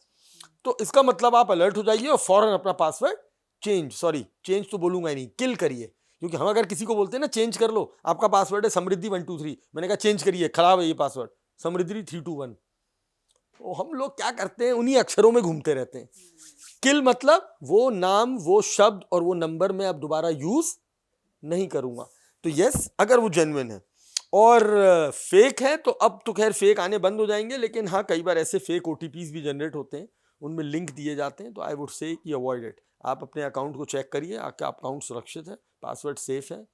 तो इसका मतलब आप अलर्ट हो जाइए और फौरन अपना पासवर्ड चेंज तो बोलूंगा ही नहीं, किल करिए। क्योंकि हम अगर किसी को बोलते हैं ना चेंज कर लो, आपका पासवर्ड है समृद्धि 123, मैंने कहा चेंज करिए, खराब है ये पासवर्ड, समृद्धि 321, तो हम लोग क्या करते हैं, उन्हीं अक्षरों में घूमते रहते हैं। किल मतलब वो नाम, वो शब्द और वो नंबर में अब दोबारा यूज नहीं करूंगा। तो यस, अगर वो जेन्युइन है। और फेक है तो अब तो खैर फेक आने बंद हो जाएंगे, लेकिन हाँ कई बार ऐसे फेक ओटीपीज भी जनरेट होते हैं, उनमें लिंक दिए जाते हैं। तो आई वुड से कि अवॉइड इट। आप अपने अकाउंट को चेक करिए, आपका अकाउंट सुरक्षित है, पासवर्ड सेफ है,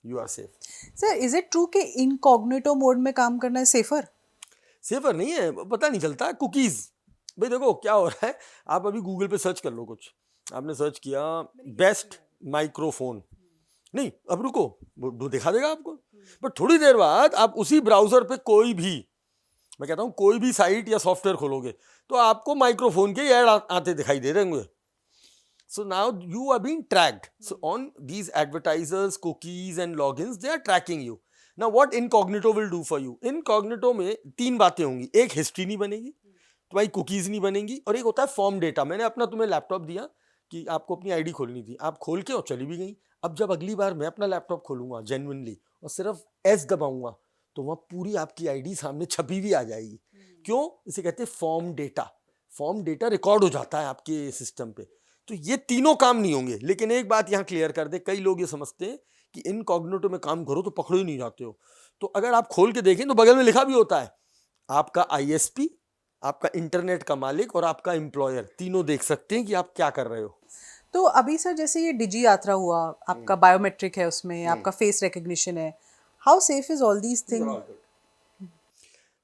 you are safe. Sir is it true कि इनकॉग्निटो मोड में काम करना है सेफर? सेफर नहीं है, पता नहीं चलता। कुकीज, भाई देखो क्या हो रहा है, आप अभी गूगल पे सर्च कर लो कुछ, आपने सर्च किया बेस्ट माइक्रोफोन, नहीं अब रुको, वो दिखा देगा आपको। बट थोड़ी देर बाद आप उसी ब्राउजर पे कोई भी, मैं कहता हूँ कोई भी साइट या सॉफ्टवेयर खोलोगे तो आपको माइक्रोफोन के ऐड आते दिखाई दे रहे होंगे। So now you are being tracked. So on these advertisers, cookies and logins, they are tracking you. Now what incognito will do for you? Incognito में 3 बातें होंगी। एक हिस्ट्री नहीं बनेगी, तुम्हारी कुकीज नहीं बनेगी, और एक होता है फॉर्म डेटा। मैंने अपना तुम्हें लैपटॉप दिया कि आपको अपनी आईडी खोलनी थी, आप खोल के और चली भी गई। अब जब अगली बार मैं अपना लैपटॉप खोलूंगा जेन्युइनली और सिर्फ एस दबाऊंगा तो वहाँ पूरी आपकी आईडी सामने छपी हुई आ जाएगी। क्यों? इसे कहते हैं form data. Form data record हो जाता है आपके सिस्टम पे। तो ये तीनों काम नहीं होंगे। लेकिन एक बात यहाँ क्लियर कर दे, कई लोग ये समझते हैं कि इनकॉग्निटो में काम करो तो पकड़ो ही नहीं जाते हो। तो अगर आप खोल के देखें तो बगल में लिखा भी होता है आपका ISP, आपका इंटरनेट का मालिक और आपका एम्प्लॉयर, तीनों देख सकते हैं कि आप क्या कर रहे हो। तो अभी सर जैसे ये डिजी यात्रा हुआ, आपका बायोमेट्रिक है उसमें, आपका फेस रिकग्निशन है, how safe is all these thing?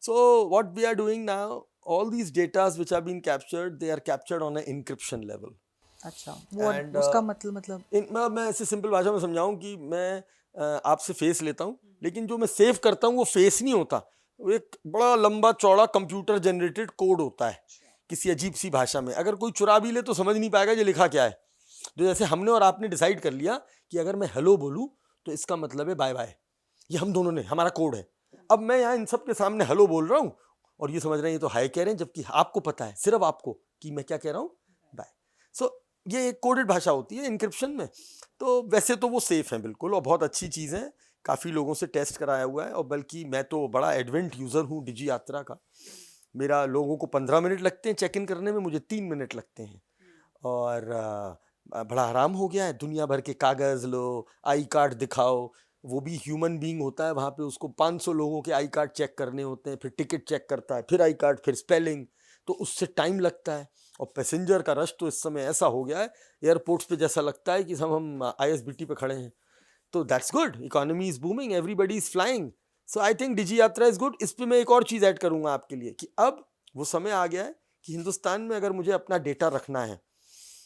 So what we are doing now, all these data which have been captured, they are captured on an encryption level. अच्छा, वो And, उसका मतलब मैं ऐसे सिंपल भाषा में समझाऊं कि मैं आपसे फेस लेता हूँ, लेकिन जो मैं सेव करता हूँ वो फेस नहीं होता, वो एक बड़ा लंबा चौड़ा कंप्यूटर जनरेटेड कोड होता है किसी अजीब सी भाषा में। अगर कोई चुरा भी ले तो समझ नहीं पाएगा ये लिखा क्या है। तो जैसे हमने और आपने डिसाइड कर लिया कि अगर मैं हेलो बोलूँ तो इसका मतलब है बाय बाय, ये हम दोनों ने, हमारा कोड है। अब मैं यहाँ इन सब के सामने हेलो बोल रहा हूँ और ये समझ रहे हैं ये तो हाय कह रहे हैं, जबकि आपको पता है, सिर्फ आपको, कि मैं क्या कह रहा हूँ, बाय। सो ये एक कोडेड भाषा होती है इनक्रिप्शन में। तो वैसे तो वो सेफ है बिल्कुल और बहुत अच्छी चीज़ है, काफ़ी लोगों से टेस्ट कराया हुआ है। और बल्कि मैं तो बड़ा एडवेंट यूज़र हूँ डिजी यात्रा का। मेरा लोगों को 15 मिनट लगते हैं चेक इन करने में, मुझे 3 मिनट लगते हैं। और बड़ा आराम हो गया है। दुनिया भर के कागज़ लो, आई कार्ड दिखाओ, वो भी ह्यूमन बीइंग होता है वहाँ पे, उसको 500 लोगों के आई कार्ड चेक करने होते हैं, फिर टिकट चेक करता है, फिर आई कार्ड, फिर स्पेलिंग, तो उससे टाइम लगता है। और पैसेंजर का रश तो इस समय ऐसा हो गया है, एयरपोर्ट्स पे जैसा लगता है कि हम ISBT पे खड़े हैं। तो that's good, economy is booming, everybody is flying, so I think Digi Yatra is good. इस पे मैं एक और चीज़ ऐड करूँगा आपके लिए कि अब वो समय आ गया है कि हिंदुस्तान में अगर मुझे अपना डेटा रखना है,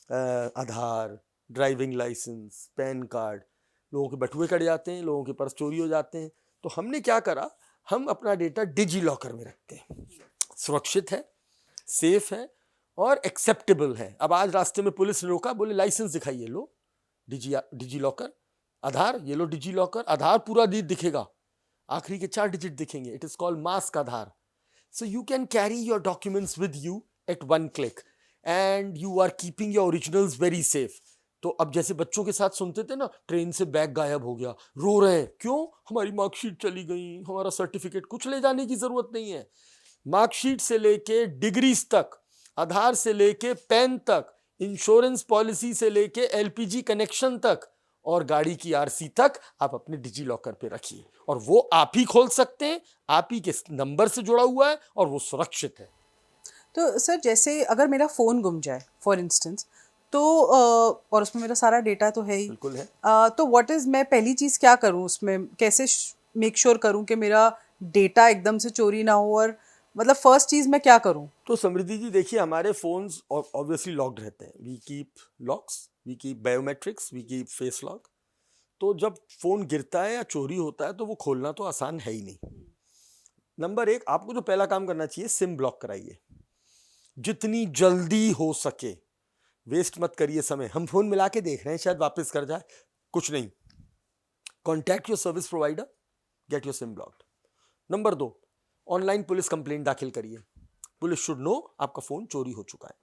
आधार, ड्राइविंग लाइसेंस, पैन कार्ड, लोगों के बटुए कट जाते हैं, लोगों के पर्स चोरी हो जाते हैं, तो हमने क्या करा, हम अपना डेटा डिजी लॉकर में रखते हैं। सुरक्षित है, सेफ है और एक्सेप्टेबल है। अब आज रास्ते में पुलिस ने रोका, बोले लाइसेंस दिखाइए, लो डिजी लॉकर, आधार ये लो डिजी लॉकर, आधार पूरा दिखेगा, आखिरी के 4 डिजिट दिखेंगे, it is called mask Aadhaar. So you can carry your documents with you at one click and you are keeping your originals very safe. तो अब जैसे बच्चों के साथ सुनते थे ना, ट्रेन से बैग गायब हो गया, रो रहे हैं, क्यों, हमारी मार्कशीट चली गई, हमारा सर्टिफिकेट, कुछ ले जाने की जरूरत नहीं है। मार्कशीट से लेके डिग्रीज तक, आधार से लेके पैन तक, इंश्योरेंस पॉलिसी से लेके LPG कनेक्शन तक और गाड़ी की RC तक आप अपने डिजी लॉकर पे रखिए, और वो आप ही खोल सकते हैं, आप ही के नंबर से जुड़ा हुआ है और वो सुरक्षित है। तो सर जैसे अगर मेरा फ़ोन गुम जाए फॉर इंस्टेंस, तो और उसमें मेरा सारा डेटा तो है ही, बिल्कुल है। तो व्हाट इज़, मैं पहली चीज़ क्या करूँ उसमें, कैसे मेक श्योर करूँ कि मेरा डेटा एकदम से चोरी ना हो, और मतलब फर्स्ट चीज़ मैं क्या करूँ? तो समृद्धि जी देखिए, हमारे फोन्स ऑब्वियसली लॉक्ड रहते हैं, we keep locks, we keep biometrics, we keep face lock. तो जब फोन गिरता है या चोरी होता है तो वो खोलना तो आसान है ही नहीं। नंबर 1, आपको जो पहला काम करना चाहिए, सिम ब्लॉक कराइए जितनी जल्दी हो सके, वेस्ट मत करिए समय। हम फोन मिला के देख रहे हैं शायद वापस कर जाए, कुछ नहीं, contact your service provider, get your SIM blocked. Number 2, online police complaint दाखिल करिए, पुलिस शुड नो आपका फोन चोरी हो चुका है।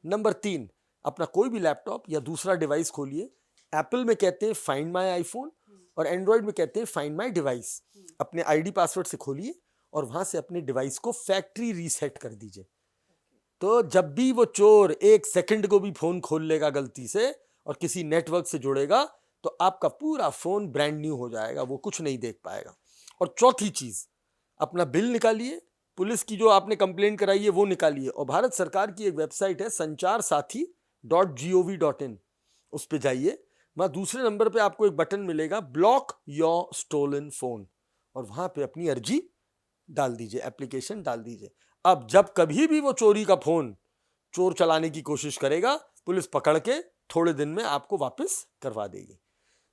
नंबर 3, अपना कोई भी लैपटॉप या दूसरा डिवाइस खोलिए, एप्पल में कहते हैं फाइंड माई आईफोन और एंड्रॉयड में कहते हैं फाइंड माई डिवाइस। अपने ID पासवर्ड से खोलिए और वहां से अपने डिवाइस को फैक्ट्री रीसेट कर दीजिए। तो जब भी वो चोर 1 सेकंड को भी फोन खोल लेगा गलती से और किसी नेटवर्क से जुड़ेगा, तो आपका पूरा फोन ब्रांड न्यू हो जाएगा, वो कुछ नहीं देख पाएगा। और चौथी चीज, अपना बिल निकालिए, पुलिस की जो आपने कंप्लेंट कराई है वो निकालिए, और भारत सरकार की एक वेबसाइट है sancharsaathi.gov.in, उस पे जाइए, वहाँ दूसरे नंबर पे आपको एक बटन मिलेगा, ब्लॉक योर स्टोलन फोन, और वहाँ पे अपनी अर्जी डाल दीजिए, एप्लीकेशन डाल दीजिए। अब जब कभी भी वो चोरी का फोन चोर चलाने की कोशिश करेगा, पुलिस पकड़ के थोड़े दिन में आपको वापस करवा देगी।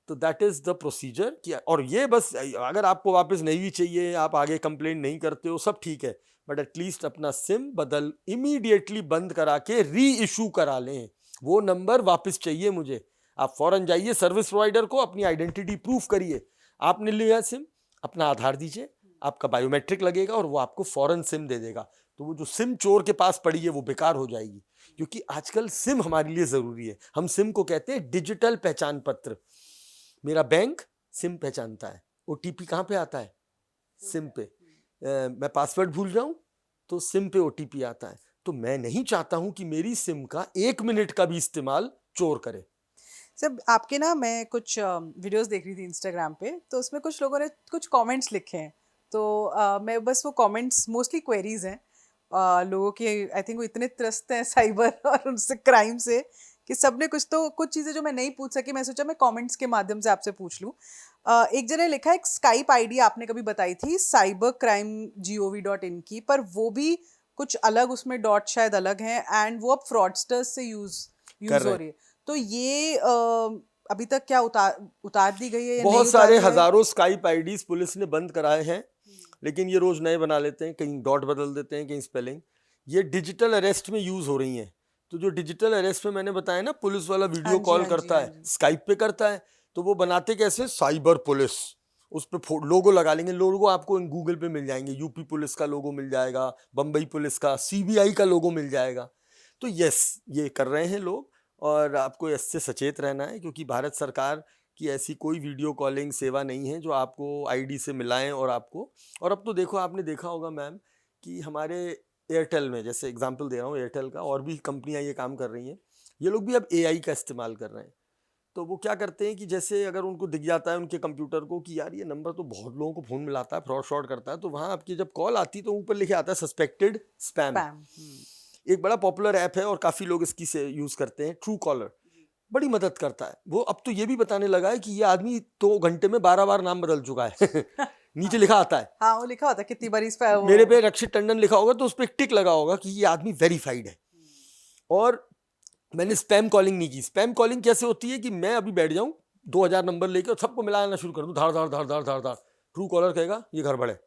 तो दैट इज द प्रोसीजर। और ये बस, अगर आपको वापस नहीं भी चाहिए, आप आगे कंप्लेंट नहीं करते हो, सब ठीक है, बट एटलीस्ट अपना सिम बदल इमीडिएटली बंद करा के री इशू करा लें। वो नंबर वापस चाहिए मुझे। आप फौरन जाइए सर्विस प्रोवाइडर को, अपनी आइडेंटिटी प्रूफ करिए, आपने लिया सिम, अपना आधार दीजिए, आपका बायोमेट्रिक लगेगा और वो आपको फौरन सिम दे देगा। तो वो जो सिम चोर के पास पड़ी है वो बेकार हो जाएगी, क्योंकि आजकल सिम हमारे लिए ज़रूरी है। हम सिम को कहते हैं डिजिटल पहचान पत्र। मेरा बैंक सिम पहचानता है, OTP कहाँ पे आता है, सिम पे। मैं पासवर्ड भूल जाऊं तो सिम पे OTP आता है। तो मैं नहीं चाहता हूं कि मेरी सिम का 1 मिनट का भी इस्तेमाल चोर करे। सर आपके ना, मैं कुछ वीडियोस देख रही थी इंस्टाग्राम पे, तो उसमें कुछ लोगों ने कुछ कमेंट्स लिखे हैं, तो मैं बस वो कमेंट्स, मोस्टली क्वेरीज हैं लोगों की, आई थिंक वो इतने त्रस्त हैं साइबर और उनसे, क्राइम से, कि सबने कुछ चीज़ें जो मैं नहीं पूछ सकी, मैं सोचा मैं कमेंट्स के माध्यम से आपसे पूछ लूँ। एक जने लिखा है, एक स्काइप ID आपने कभी बताई थी cybercrime.gov.in की, पर वो भी कुछ अलग, उसमें डॉट शायद अलग हैं, एंड वो अब फ्रॉडस्टर्स से यूज हो रही है। तो ये अभी तक क्या उतार दी गई है या नहीं बहुत सारे उतारी है? हजारों स्काइप आईडीज पुलिस ने बंद कराए हैं, लेकिन ये रोज नए बना लेते हैं, कहीं डॉट बदल देते हैं, कहीं स्पेलिंग। ये डिजिटल अरेस्ट में यूज हो रही हैं। तो जो डिजिटल अरेस्ट में मैंने बताया ना, पुलिस वाला वीडियो हाँ जी, कॉल हाँ जी, करता हाँ है, जी। स्काइप पे करता है, तो वो बनाते कैसे, साइबर पुलिस, उस पे लोगो लगा लेंगे। लोगो आपको गूगल पे मिल जाएंगे, यूपी पुलिस का लोगो मिल जाएगा, बम्बई पुलिस का, सीबीआई का लोगो मिल जाएगा। तो यस, ये कर रहे हैं लोग, और आपको इससे सचेत रहना है, क्योंकि भारत सरकार की ऐसी कोई वीडियो कॉलिंग सेवा नहीं है जो आपको आईडी से मिलाएं और आपको। और अब तो देखो, आपने देखा होगा मैम कि हमारे एयरटेल में, जैसे एग्जांपल दे रहा हूँ एयरटेल का, और भी कंपनियां ये काम कर रही हैं, ये लोग भी अब एआई का इस्तेमाल कर रहे हैं। तो वो क्या करते हैं कि जैसे अगर उनको दिख जाता है उनके कंप्यूटर को कि यार ये नंबर तो बहुत लोगों को फ़ोन मिलाता है, फ्रॉड शॉट करता है, तो वहाँ आपकी जब कॉल आती तो ऊपर लिखे आता है सस्पेक्टेड स्पैम। स्पैम। एक बड़ा पॉपुलर ऐप है और काफ़ी लोग इसकी से यूज़ करते हैं, ट्रू कॉलर, बड़ी मदद करता है। वो अब तो ये भी बताने लगा है कि ये आदमी 2 घंटे में 12 बार नाम बदल चुका है नीचे लिखा आता है, हाँ, वो लिखा होता है कितनी बार इस पे वो। मेरे पे रक्षित टंडन लिखा होगा तो उस पर एक टिक लगा होगा कि ये आदमी वेरीफाइड है। और मैंने स्पैम कॉलिंग नहीं की। स्पैम कॉलिंग कैसे होती है कि मैं अभी बैठ जाऊं 2000 नंबर लेके और सबको मिलाना शुरू कर दूं, धाड़ धाड़ धाड़ धाड़ धाड़ धाड़, ट्रू कॉलर कहेगा ये गड़बड़ है।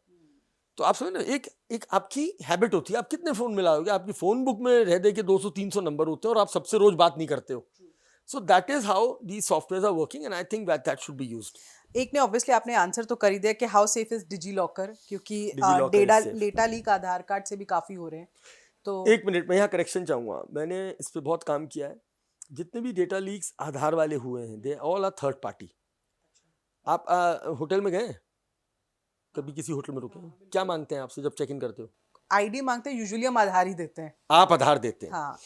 तो आप समझ ना, एक आपकी हैबिट होती है, आप कितने फोन मिलाओगे, आपकी फोन बुक में रह दे के 200-300 नंबर होते हैं और आप सबसे रोज बात नहीं करते हो। So that is how the software are working, and I think that should be used. एक ने ऑब्वियसली आपने आंसर तो कर ही दिया कि how safe is DigiLocker, क्योंकि DigiLocker is safe. Data leak Aadhaar card से भी काफी हो रहे हैं। तो एक मिनट, मैं यहाँ करेक्शन चाहूंगा, मैंने इस पे बहुत काम किया है। जितने भी डेटा लीक्स आधार वाले हुए हैं, they all are third party. आप होटल में गए, कभी किसी होटल में रुके हैं, क्या मांगते हैं आपसे जब चेक इन करते हो? आईडी मांगते हैं, यूजुअली हम आधार ही देते हैं। आप आधार देते हैं। हाँ,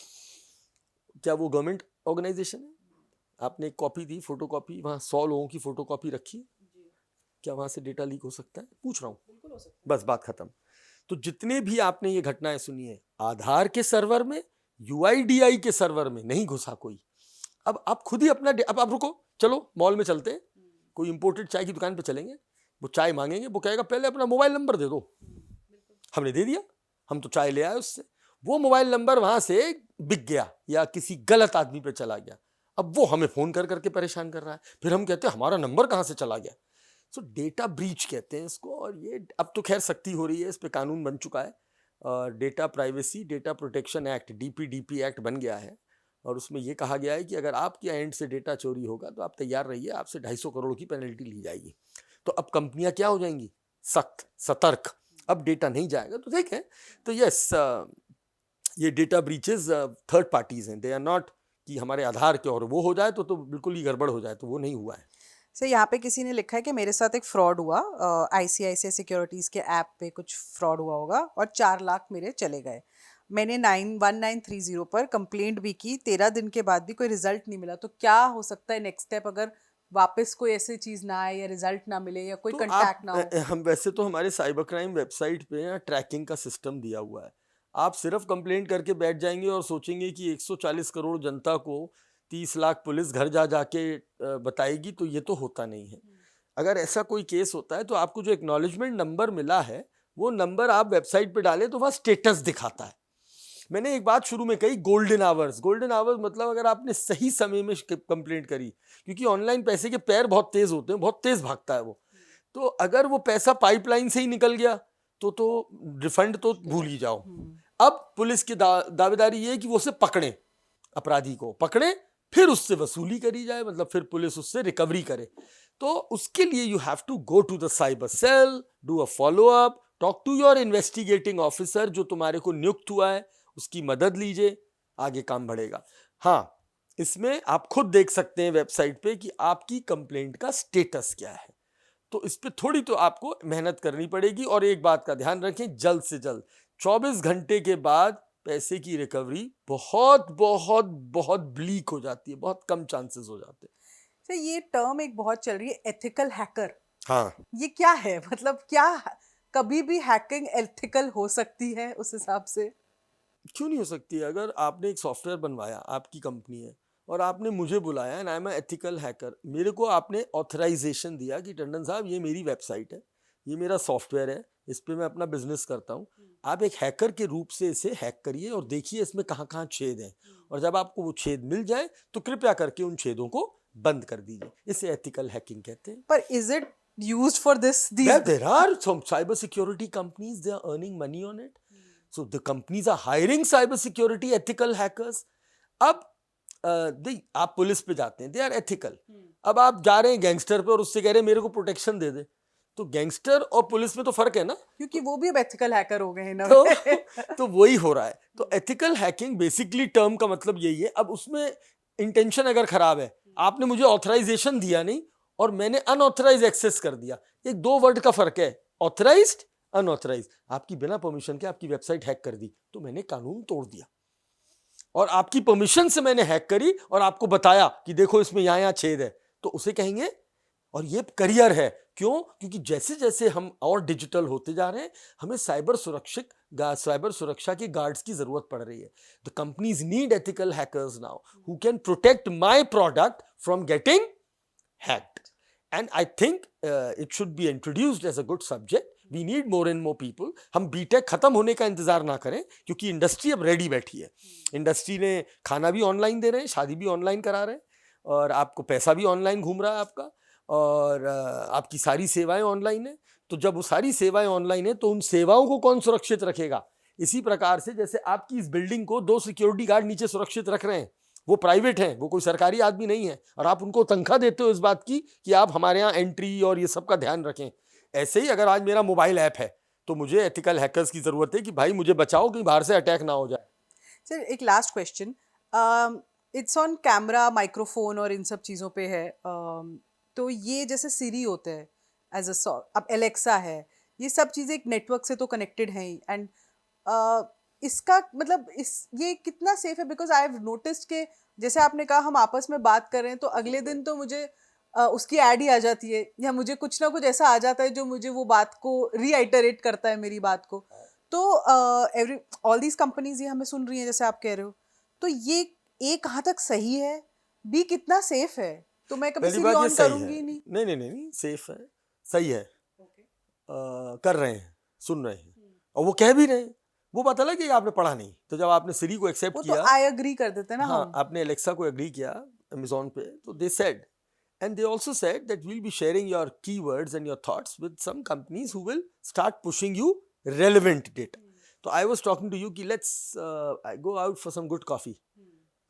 क्या वो गवर्नमेंट ऑर्गेनाइजेशन है? आपने एक कॉपी दी, फोटो कॉपी, वहाँ 100 लोगों की फोटो कॉपी रखी, क्या वहाँ से डेटा लीक हो सकता है? पूछ रहा हूँ, बस बात खत्म। तो जितने भी आपने ये घटनाएं सुनी है, आधार के सर्वर में, यूआईडीआई के सर्वर में नहीं घुसा कोई। अब आप खुद ही अपना अब आप रुको, चलो मॉल में चलते हैं, कोई इंपोर्टेड चाय की दुकान पे चलेंगे, वो चाय मांगेंगे, वो कहेगा पहले अपना मोबाइल नंबर दे दो। हमने दे दिया, हम तो चाय ले आए उससे, वो मोबाइल नंबर वहां से बिक गया या किसी गलत आदमी पे चला गया। अब वो हमें फोन कर करके परेशान कर रहा है, फिर हम कहते हैं हमारा नंबर कहाँ से चला गया। सो डेटा ब्रीच कहते हैं इसको, और ये अब तो खैर सख्ती हो रही है, इस पे कानून बन चुका है, data privacy data protection act, DPDP act बन गया है, और उसमें ये कहा गया है कि अगर आपके एंड से डेटा चोरी होगा तो आप तैयार रहिए, आपसे 250 करोड़ की पेनल्टी ली जाएगी। तो अब कंपनियां क्या हो जाएंगी, सख्त सतर्क, अब डेटा नहीं जाएगा। तो देखें, तो यस, ये डेटा ब्रीचेस थर्ड पार्टीज हैं, दे आर नॉट कि हमारे आधार के और वो हो जाए तो बिल्कुल ही गड़बड़ हो जाए, तो वो नहीं हुआ है। सर यहाँ पे किसी ने लिखा है कि मेरे साथ एक फ्रॉड हुआ, ICICI सिक्योरिटीज़ के ऐप पे कुछ फ्रॉड हुआ होगा और 4 लाख मेरे चले गए। मैंने 1930 पर कंप्लेंट भी की, 13 दिन के बाद भी कोई रिजल्ट नहीं मिला। तो क्या हो सकता है नेक्स्ट स्टेप, अगर वापस कोई ऐसी चीज़ ना आए या रिजल्ट ना मिले या कोई तो कंटैक्ट ना हो? हम वैसे तो हमारे साइबर क्राइम वेबसाइट पे ट्रैकिंग का सिस्टम दिया हुआ है। आप सिर्फ कंप्लेंट करके बैठ जाएंगे और सोचेंगे कि 140 करोड़ जनता को 30 लाख पुलिस घर जा जाके बताएगी, तो ये तो होता नहीं है। अगर ऐसा कोई केस होता है तो आपको जो एक्नॉलेजमेंट नंबर मिला है, वो नंबर आप वेबसाइट पे डालें तो वहाँ स्टेटस दिखाता है। मैंने एक बात शुरू में कही, गोल्डन आवर्स। गोल्डन आवर्स मतलब अगर आपने सही समय में कंप्लेंट करी, क्योंकि ऑनलाइन पैसे के पैर बहुत तेज होते हैं, बहुत तेज भागता है वो, तो अगर वो पैसा पाइपलाइन से ही निकल गया तो रिफंड तो भूल ही जाओ। अब पुलिस की दावेदारी ये है कि वो उसे पकड़े, अपराधी को पकड़े, फिर उससे वसूली करी जाए, मतलब फिर पुलिस उससे रिकवरी करे। तो उसके लिए you have to go to the cyber cell, do a follow up, talk to your investigating officer जो तुम्हारे को नियुक्त हुआ है, उसकी मदद लीजिए, आगे काम बढ़ेगा। हाँ, इसमें आप खुद देख सकते हैं वेबसाइट पे कि आपकी कंप्लेंट का स्टेटस क्या है। तो इस पे थोड़ी तो आपको मेहनत करनी पड़ेगी, और एक बात का ध्यान रखें, जल्द से जल्द 24 घंटे के बाद पैसे की रिकवरी बहुत बहुत बहुत ब्लीक हो जाती है, बहुत कम चांसेस हो जाते हैं। सर ये टर्म एक बहुत चल रही है, एथिकल हैकर। हाँ, ये क्या है, मतलब क्या कभी भी हैकिंग एथिकल हो सकती है उस हिसाब से? क्यों नहीं हो सकती? अगर आपने एक सॉफ्टवेयर बनवाया, आपकी कंपनी है, और आपने मुझे बुलाया and I am ethical hacker, मेरे को आपने ऑथराइजेशन दिया कि टंडन साहब ये मेरी वेबसाइट है, ये मेरा सॉफ्टवेयर है, इस पे मैं अपना बिजनेस करता हूँ, आप एक हैकर के रूप से इसे हैक करिए और देखिए इसमें कहाँ कहाँ छेद हैं, और जब आपको वो छेद मिल जाए तो कृपया करके उन छेदों को बंद कर दीजिए, इसे एथिकल हैकिंग कहते हैं। पर is it used for this There are some cyber security companies, they are earning money on it. So the companies are hiring cyber security ethical hackers. अब आप पुलिस पे जाते हैं, दे आर एथिकल। अब आप जा रहे हैं गैंगस्टर पे और उससे कह रहे हैं मेरे को प्रोटेक्शन दे दे, तो गैंगस्टर और पुलिस में तो फर्क है ना, क्योंकि वो भी अब एथिकल हैकर हो गए हैं ना। तो वही हो रहा है। तो एथिकल हैकिंग बेसिकली टर्म का मतलब यही है। अब उसमें इंटेंशन अगर खराब है, आपने मुझे ऑथराइजेशन दिया नहीं और मैंने अनऑथराइज एक्सेस कर दिया, एक दो वर्ड का फर्क है, ऑथराइज्ड अनऑथराइज्ड। आपकी बिना परमिशन के आपकी वेबसाइट हैक कर दी तो मैंने कानून तोड़ दिया, और आपकी परमिशन से मैंने हैक करी और आपको बताया कि देखो इसमें यहाँ छेद है, तो उसे कहेंगे। और ये करियर है, क्यों? क्योंकि जैसे जैसे हम और डिजिटल होते जा रहे हैं, हमें साइबर सुरक्षा के गार्ड्स की जरूरत पड़ रही है। The companies need ethical hackers now who can protect my product from getting hacked, and I think it should be introduced as a good subject. We need more and more people. हम BTech खत्म होने का इंतजार ना करें, क्योंकि industry अब ready बैठी है। इंडस्ट्री ने खाना भी ऑनलाइन दे रहे हैं, शादी भी ऑनलाइन करा रहे हैं, और आपको पैसा भी ऑनलाइन घूम रहा है आपका, और आपकी सारी सेवाएं ऑनलाइन है। तो जब वो सारी सेवाएं ऑनलाइन है तो उन सेवाओं को कौन सुरक्षित रखेगा? इसी प्रकार से जैसे आपकी इस बिल्डिंग को 2 सिक्योरिटी गार्ड नीचे सुरक्षित रख रहे हैं, वो प्राइवेट हैं, वो कोई सरकारी आदमी नहीं है, और आप उनको तनख्वाह देते हो इस बात की कि आप हमारे यहाँ एंट्री और ये सब का ध्यान रखें। ऐसे ही अगर आज मेरा मोबाइल ऐप है तो मुझे एथिकल हैकर्स की जरूरत है कि भाई मुझे बचाओ कि बाहर से अटैक ना हो जाए। सर एक last question, it's on camera, microphone और इन सब चीज़ों पे है। तो ये जैसे सीरी होते हैं एज अ, अब एलेक्सा है, ये सब चीज़ें एक नेटवर्क से तो कनेक्टेड हैं ही, एंड इसका मतलब ये कितना सेफ है? बिकॉज आई हैव नोटिस्ड के जैसे आपने कहा हम आपस में बात कर रहे हैं तो अगले दिन तो मुझे उसकी ऐड ही आ जाती है, या मुझे कुछ ना कुछ ऐसा आ जाता है जो मुझे वो बात को रीआइटरेट करता है मेरी बात को। तो ऑल दीज कंपनीज ये हमें सुन रही हैं जैसे आप कह रहे हो, तो ये ए कहाँ तक सही है, बी कितना सेफ है? तो मैं कभी सीरी ऑन करूंगी नहीं। नहीं, सेफ है, सही है। कर रहे हैं, सुन रहे हैं, और वो कह भी रहे हैं। वो बात अलग है कि आपने पढ़ा नहीं, तो जब आपने सिरी को एक्सेप्ट किया, तो आई एग्री कर देते हैं ना। हाँ, आपने एलेक्सा को एग्री किया अमेज़न पे, तो they said, and they also said that we will be sharing your keywords and your thoughts with some companies who will start pushing you relevant data. तो I was talking to you कि let's go out for some good coffee.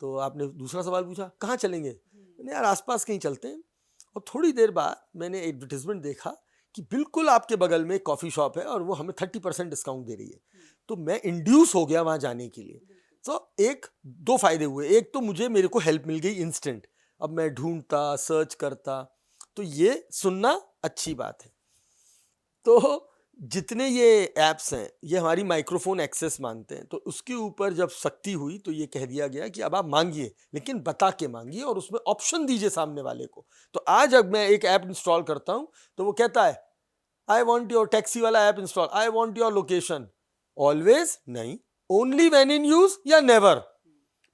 तो आपने दूसरा सवाल पूछा कहाँ चलेंगे? मैंने यार आसपास कहीं चलते हैं। और थोड़ी देर बाद मैंने एडवर्टाइजमेंट देखा कि बिल्कुल आपके बगल में एक कॉफ़ी शॉप है और वो हमें 30% डिस्काउंट दे रही है। तो मैं इंड्यूस हो गया वहाँ जाने के लिए। तो एक दो फायदे हुए, एक तो मेरे को हेल्प मिल गई इंस्टेंट, अब मैं ढूंढता सर्च करता, तो ये सुनना अच्छी बात है। तो जितने ये ऐप्स हैं ये हमारी माइक्रोफोन एक्सेस मांगते हैं, तो उसके ऊपर जब सख्ती हुई तो ये कह दिया गया कि अब आप मांगिए, लेकिन बता के मांगिए और उसमें ऑप्शन दीजिए सामने वाले को। तो आज जब मैं एक ऐप इंस्टॉल करता हूँ तो वो कहता है आई वॉन्ट योर टैक्सी वाला app install, I want your location. Always नहीं, ओनली व्हेन इन यूज या नेवर।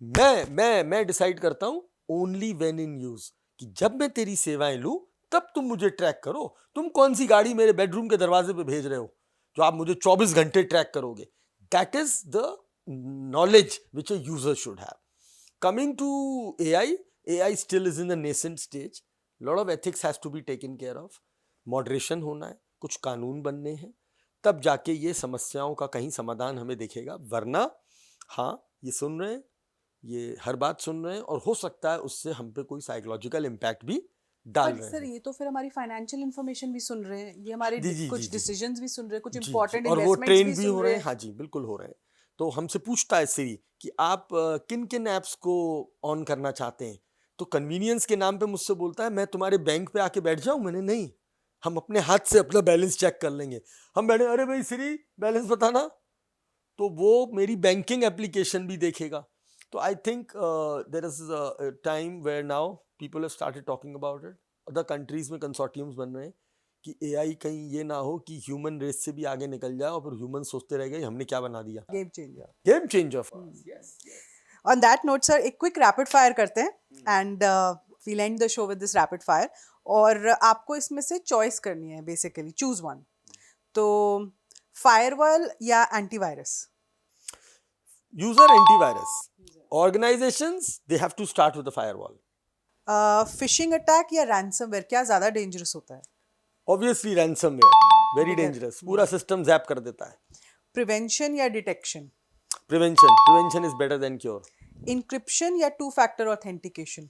मैं डिसाइड करता हूँ ओनली व्हेन इन यूज, कि जब मैं तेरी सेवाएं लूं तब तुम मुझे ट्रैक करो। तुम कौन सी गाड़ी मेरे बेडरूम के दरवाजे पे भेज रहे हो जो आप मुझे 24 घंटे ट्रैक करोगे? That is the knowledge which a user should have. Coming to AI still is in the nascent stage. Lot of ethics has to be taken care of. Moderation होना है, कुछ कानून बनने हैं, तब जाके ये समस्याओं का कहीं समाधान हमें दिखेगा। वरना हाँ, ये सुन रहे हैं, ये हर बात सुन रहे हैं, और हो सकता है उससे हम पे कोई साइकोलॉजिकल इम्पैक्ट भी डाल रहे हैं। सर ये तो फिर हमारी फाइनेंशियल इन्फॉर्मेशन भी सुन रहे हैं, ये हमारे कुछ डिसीजंस भी सुन रहे हैं, कुछ इंपॉर्टेंट और वो इन्वेस्टमेंट्स ट्रेन भी हो रहे हैं। हाँ जी, बिल्कुल हो रहे हैं। तो हमसे पूछता है सिरी कि आप किन किन ऐप्स को ऑन करना चाहते हैं, तो कन्वीनियंस के नाम पे मुझसे बोलता है मैं तुम्हारे बैंक पे आके बैठ जाऊं? मैंने नहीं, हम अपने हाथ से अपना बैलेंस चेक कर लेंगे। हम बैठे, अरे भाई सिरी बैलेंस बताना, तो वो मेरी बैंकिंग एप्लीकेशन भी देखेगा। तो I think there is a time where now people have started talking about it. Other countries में कंसोर्टियम्स बन रहे हैं कि AI कहीं ये ना हो कि ह्यूमन रेस से भी आगे निकल जाए और फिर ह्यूमन सोचते रह गए हमने क्या बना दिया। Game changer. On that note sir एक क्विक रैपिड फायर करते हैं and we'll end the show with this rapid fire, और आपको इसमें से चॉइस करनी है, बेसिकली चूज वन। तो फायरवॉल या antivirus? User antivirus. Organisations they have to start with the firewall. Phishing attack या रैंसमवेयर क्या ज़्यादा डेंजरस होता है? ऑब्वियसली रैंसमवेयर वेरी डेंजरस, पूरा सिस्टम जैप कर देता है. प्रिवेंशन या detection? Prevention is better than cure. Encryption या two factor authentication?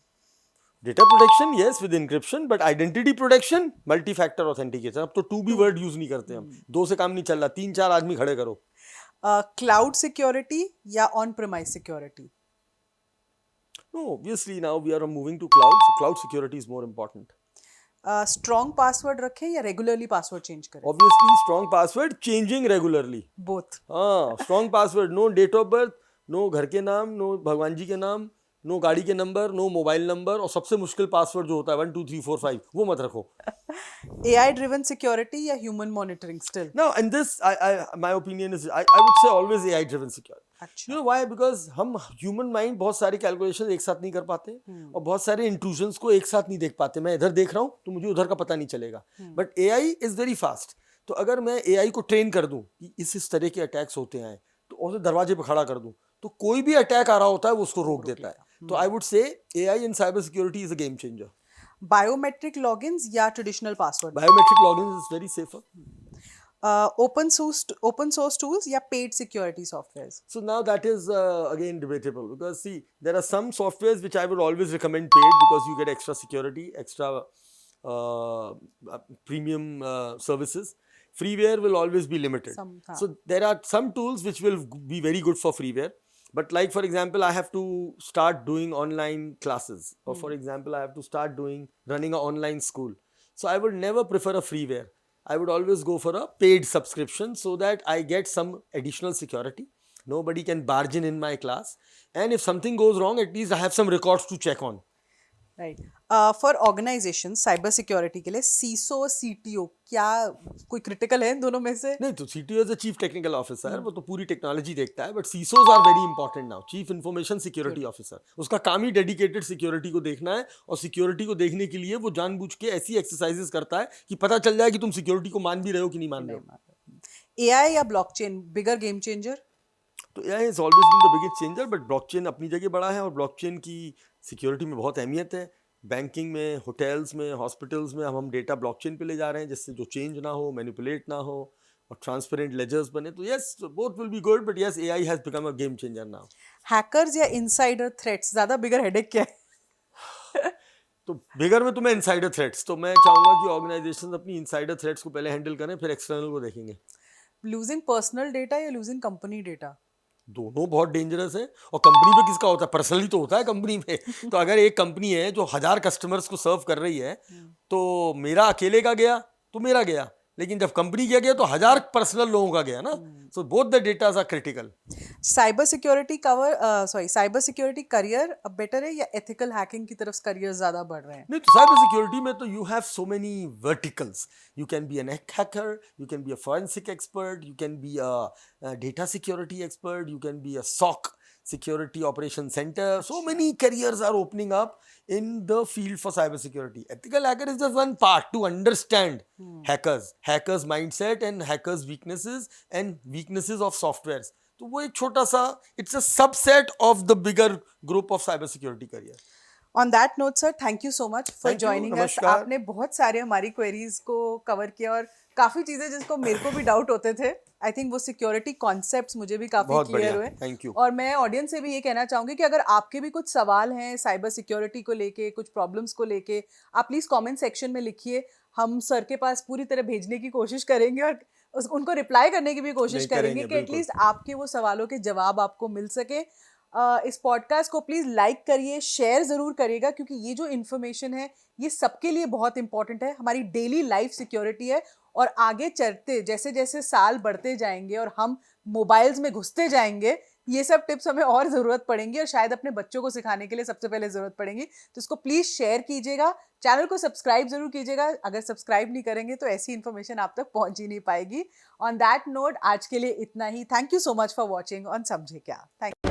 Data protection yes with encryption, but identity protection multi factor authentication. अब तो 2 भी वर्ड यूज नहीं करते हम. 2 से काम नहीं चल रहा, 3-4 आदमी खड़े करो. क्लाउड सिक्योरिटी या on premise security? No, obviously now we are moving to cloud, so cloud security is more important. Strong password रखें या रेगुलरली पासवर्ड चेंज करें? Obviously strong password changing regularly. Both. हाँ, strong password, no date of birth, no घर के नाम, no भगवान जी के नाम, नो गाड़ी के नंबर, नो मोबाइल नंबर, और सबसे मुश्किल पासवर्ड जो होता है 1 2 3 4 5 वो मत रखो. AI driven security या human monitoring still? Now, and this, my opinion is, I would say always AI driven security. अच्छा. You know why? Because हम human mind बहुत सारे कैलकुलेशन एक साथ नहीं कर पाते और बहुत सारे इंट्रूजन्स को एक साथ नहीं देख पाते. मैं इधर देख रहा हूँ तो मुझे उधर का पता नहीं चलेगा. But AI is very fast. तो अगर मैं AI को ट्रेन कर दूं कि इस तरह के अटैक्स होते हैं तो उसे दरवाजे पे खड़ा कर दूं तो कोई भी अटैक आ रहा होता है वो उसको रोक देता है. तो I would say AI in cyber security is a game changer. Biometric logins या traditional password? Biometric login is very safer. Open source tools या paid security softwares? So now that is again debatable, because see, there are some softwares which I would always recommend paid because you get extra security, extra premium services. Freeware will always be limited. So there are some tools which will be very good for freeware. But like for example, I have to start doing online classes, or for example, I have to start running an online school. So I would never prefer a freeware. I would always go for a paid subscription so that I get some additional security. Nobody can barge in my class. And if something goes wrong, at least I have some records to check on. Right. For organisation cyber security के लिए CISO और CTO क्या कोई critical है इन दोनों में से? नहीं, तो CTO is a chief technical officer, वो तो पूरी टेक्नोलॉजी देखता है. But CISOs are very important now. Chief information security officer, उसका काम ही डेडिकेटेड सिक्योरिटी को देखना है. और सिक्योरिटी को देखने के लिए वो जानबूझ के ऐसी एक्सरसाइजेस करता है कि पता चल जाए कि तुम सिक्योरिटी को मान भी रहे हो कि नहीं मान रहे हो. AI या ब्लॉकचेन बिगर गेम चेंजर? तो AI has always been the biggest changer, but blockchain अपनी जगह बड़ा है और ब्लॉकचेन की सिक्योरिटी में बहुत अहमियत है. बैंकिंग में, होटल्स में, हॉस्पिटल्स में हम डेटा ब्लॉकचेन पे ले जा रहे हैं जिससे जो चेंज ना हो, मैनिपुलेट ना हो और ट्रांसपेरेंट लेजर्स बने. तो yes, both will be good, but yes, AI has become a game changer now. Hackers या इनसाइडर थ्रेट्स ज़्यादा बिगर हेडेक क्या है? तो बिगर में तुम्हें इनसाइडर थ्रेट्स, तो मैं चाहूंगा कि ऑर्गेनाइजेशन अपनी इनसाइडर थ्रेट्स को पहले हैंडल करें, फिर एक्सटर्नल को देखेंगे. लूजिंग पर्सनल डेटा या लूजिंग कंपनी डेटा? दोनों बहुत डेंजरस है. और कंपनी पे किसका होता है? पर्सनली तो होता है कंपनी में. तो अगर एक कंपनी है जो 1000 कस्टमर्स को सर्व कर रही है तो मेरा अकेले का गया तो मेरा गया, लेकिन जब कंपनी का गया तो 1000 पर्सनल लोगों का गया ना. So both the datas are critical. Cyber security cyber security career अब बेटर है या एथिकल हैकिंग की तरफ करियर ज़्यादा बढ़ रहे हैं? नहीं, तो साइबर सिक्योरिटी में तो you have so many verticals. You can be an hacker, you can be a forensic expert, you can be a data security expert, you can be a SOC, security operation center. So many careers are opening up in the field for cyber security. Ethical hacker is just one part to understand hackers mindset and hackers weaknesses and weaknesses of softwares. तो वो एक छोटा सा, it's a subset of the bigger group of cyber security career. On that note, sir, thank you so much for Thank you, joining us. नमस्कार. आपने बहुत सारे हमारी क्वेरीज को कवर किया और काफ़ी चीज़ें जिसको मेरे को भी डाउट होते थे. आई थिंक वो सिक्योरिटी कॉन्सेप्ट्स मुझे भी काफ़ी बहुत क्लियर बढ़िया, हुए. thank you. और मैं ऑडियंस से भी ये कहना चाहूँगी कि अगर आपके भी कुछ सवाल हैं साइबर सिक्योरिटी को लेके, कुछ प्रॉब्लम्स को लेके, आप प्लीज़ कमेंट सेक्शन में लिखिए. हम सर के पास पूरी तरह भेजने की कोशिश करेंगे और उनको रिप्लाई करने की भी कोशिश करेंगे कि एटलीस्ट आपके वो सवालों के जवाब आपको मिल सके. इस पॉडकास्ट को प्लीज़ लाइक करिए, शेयर ज़रूर करिएगा, क्योंकि ये जो इन्फॉर्मेशन है ये सबके लिए बहुत इंपॉर्टेंट है. हमारी डेली लाइफ सिक्योरिटी है और आगे चलते जैसे जैसे साल बढ़ते जाएंगे और हम मोबाइल्स में घुसते जाएंगे, ये सब टिप्स हमें और ज़रूरत पड़ेंगी और शायद अपने बच्चों को सिखाने के लिए सबसे पहले ज़रूरत पड़ेंगी. तो इसको प्लीज़ शेयर कीजिएगा, चैनल को सब्सक्राइब ज़रूर कीजिएगा. अगर सब्सक्राइब नहीं करेंगे तो ऐसी इन्फॉर्मेशन आप तक पहुंच ही नहीं पाएगी. ऑन दैट नोट आज के लिए इतना ही. Thank you so much for watching on समझे क्या. Thank you.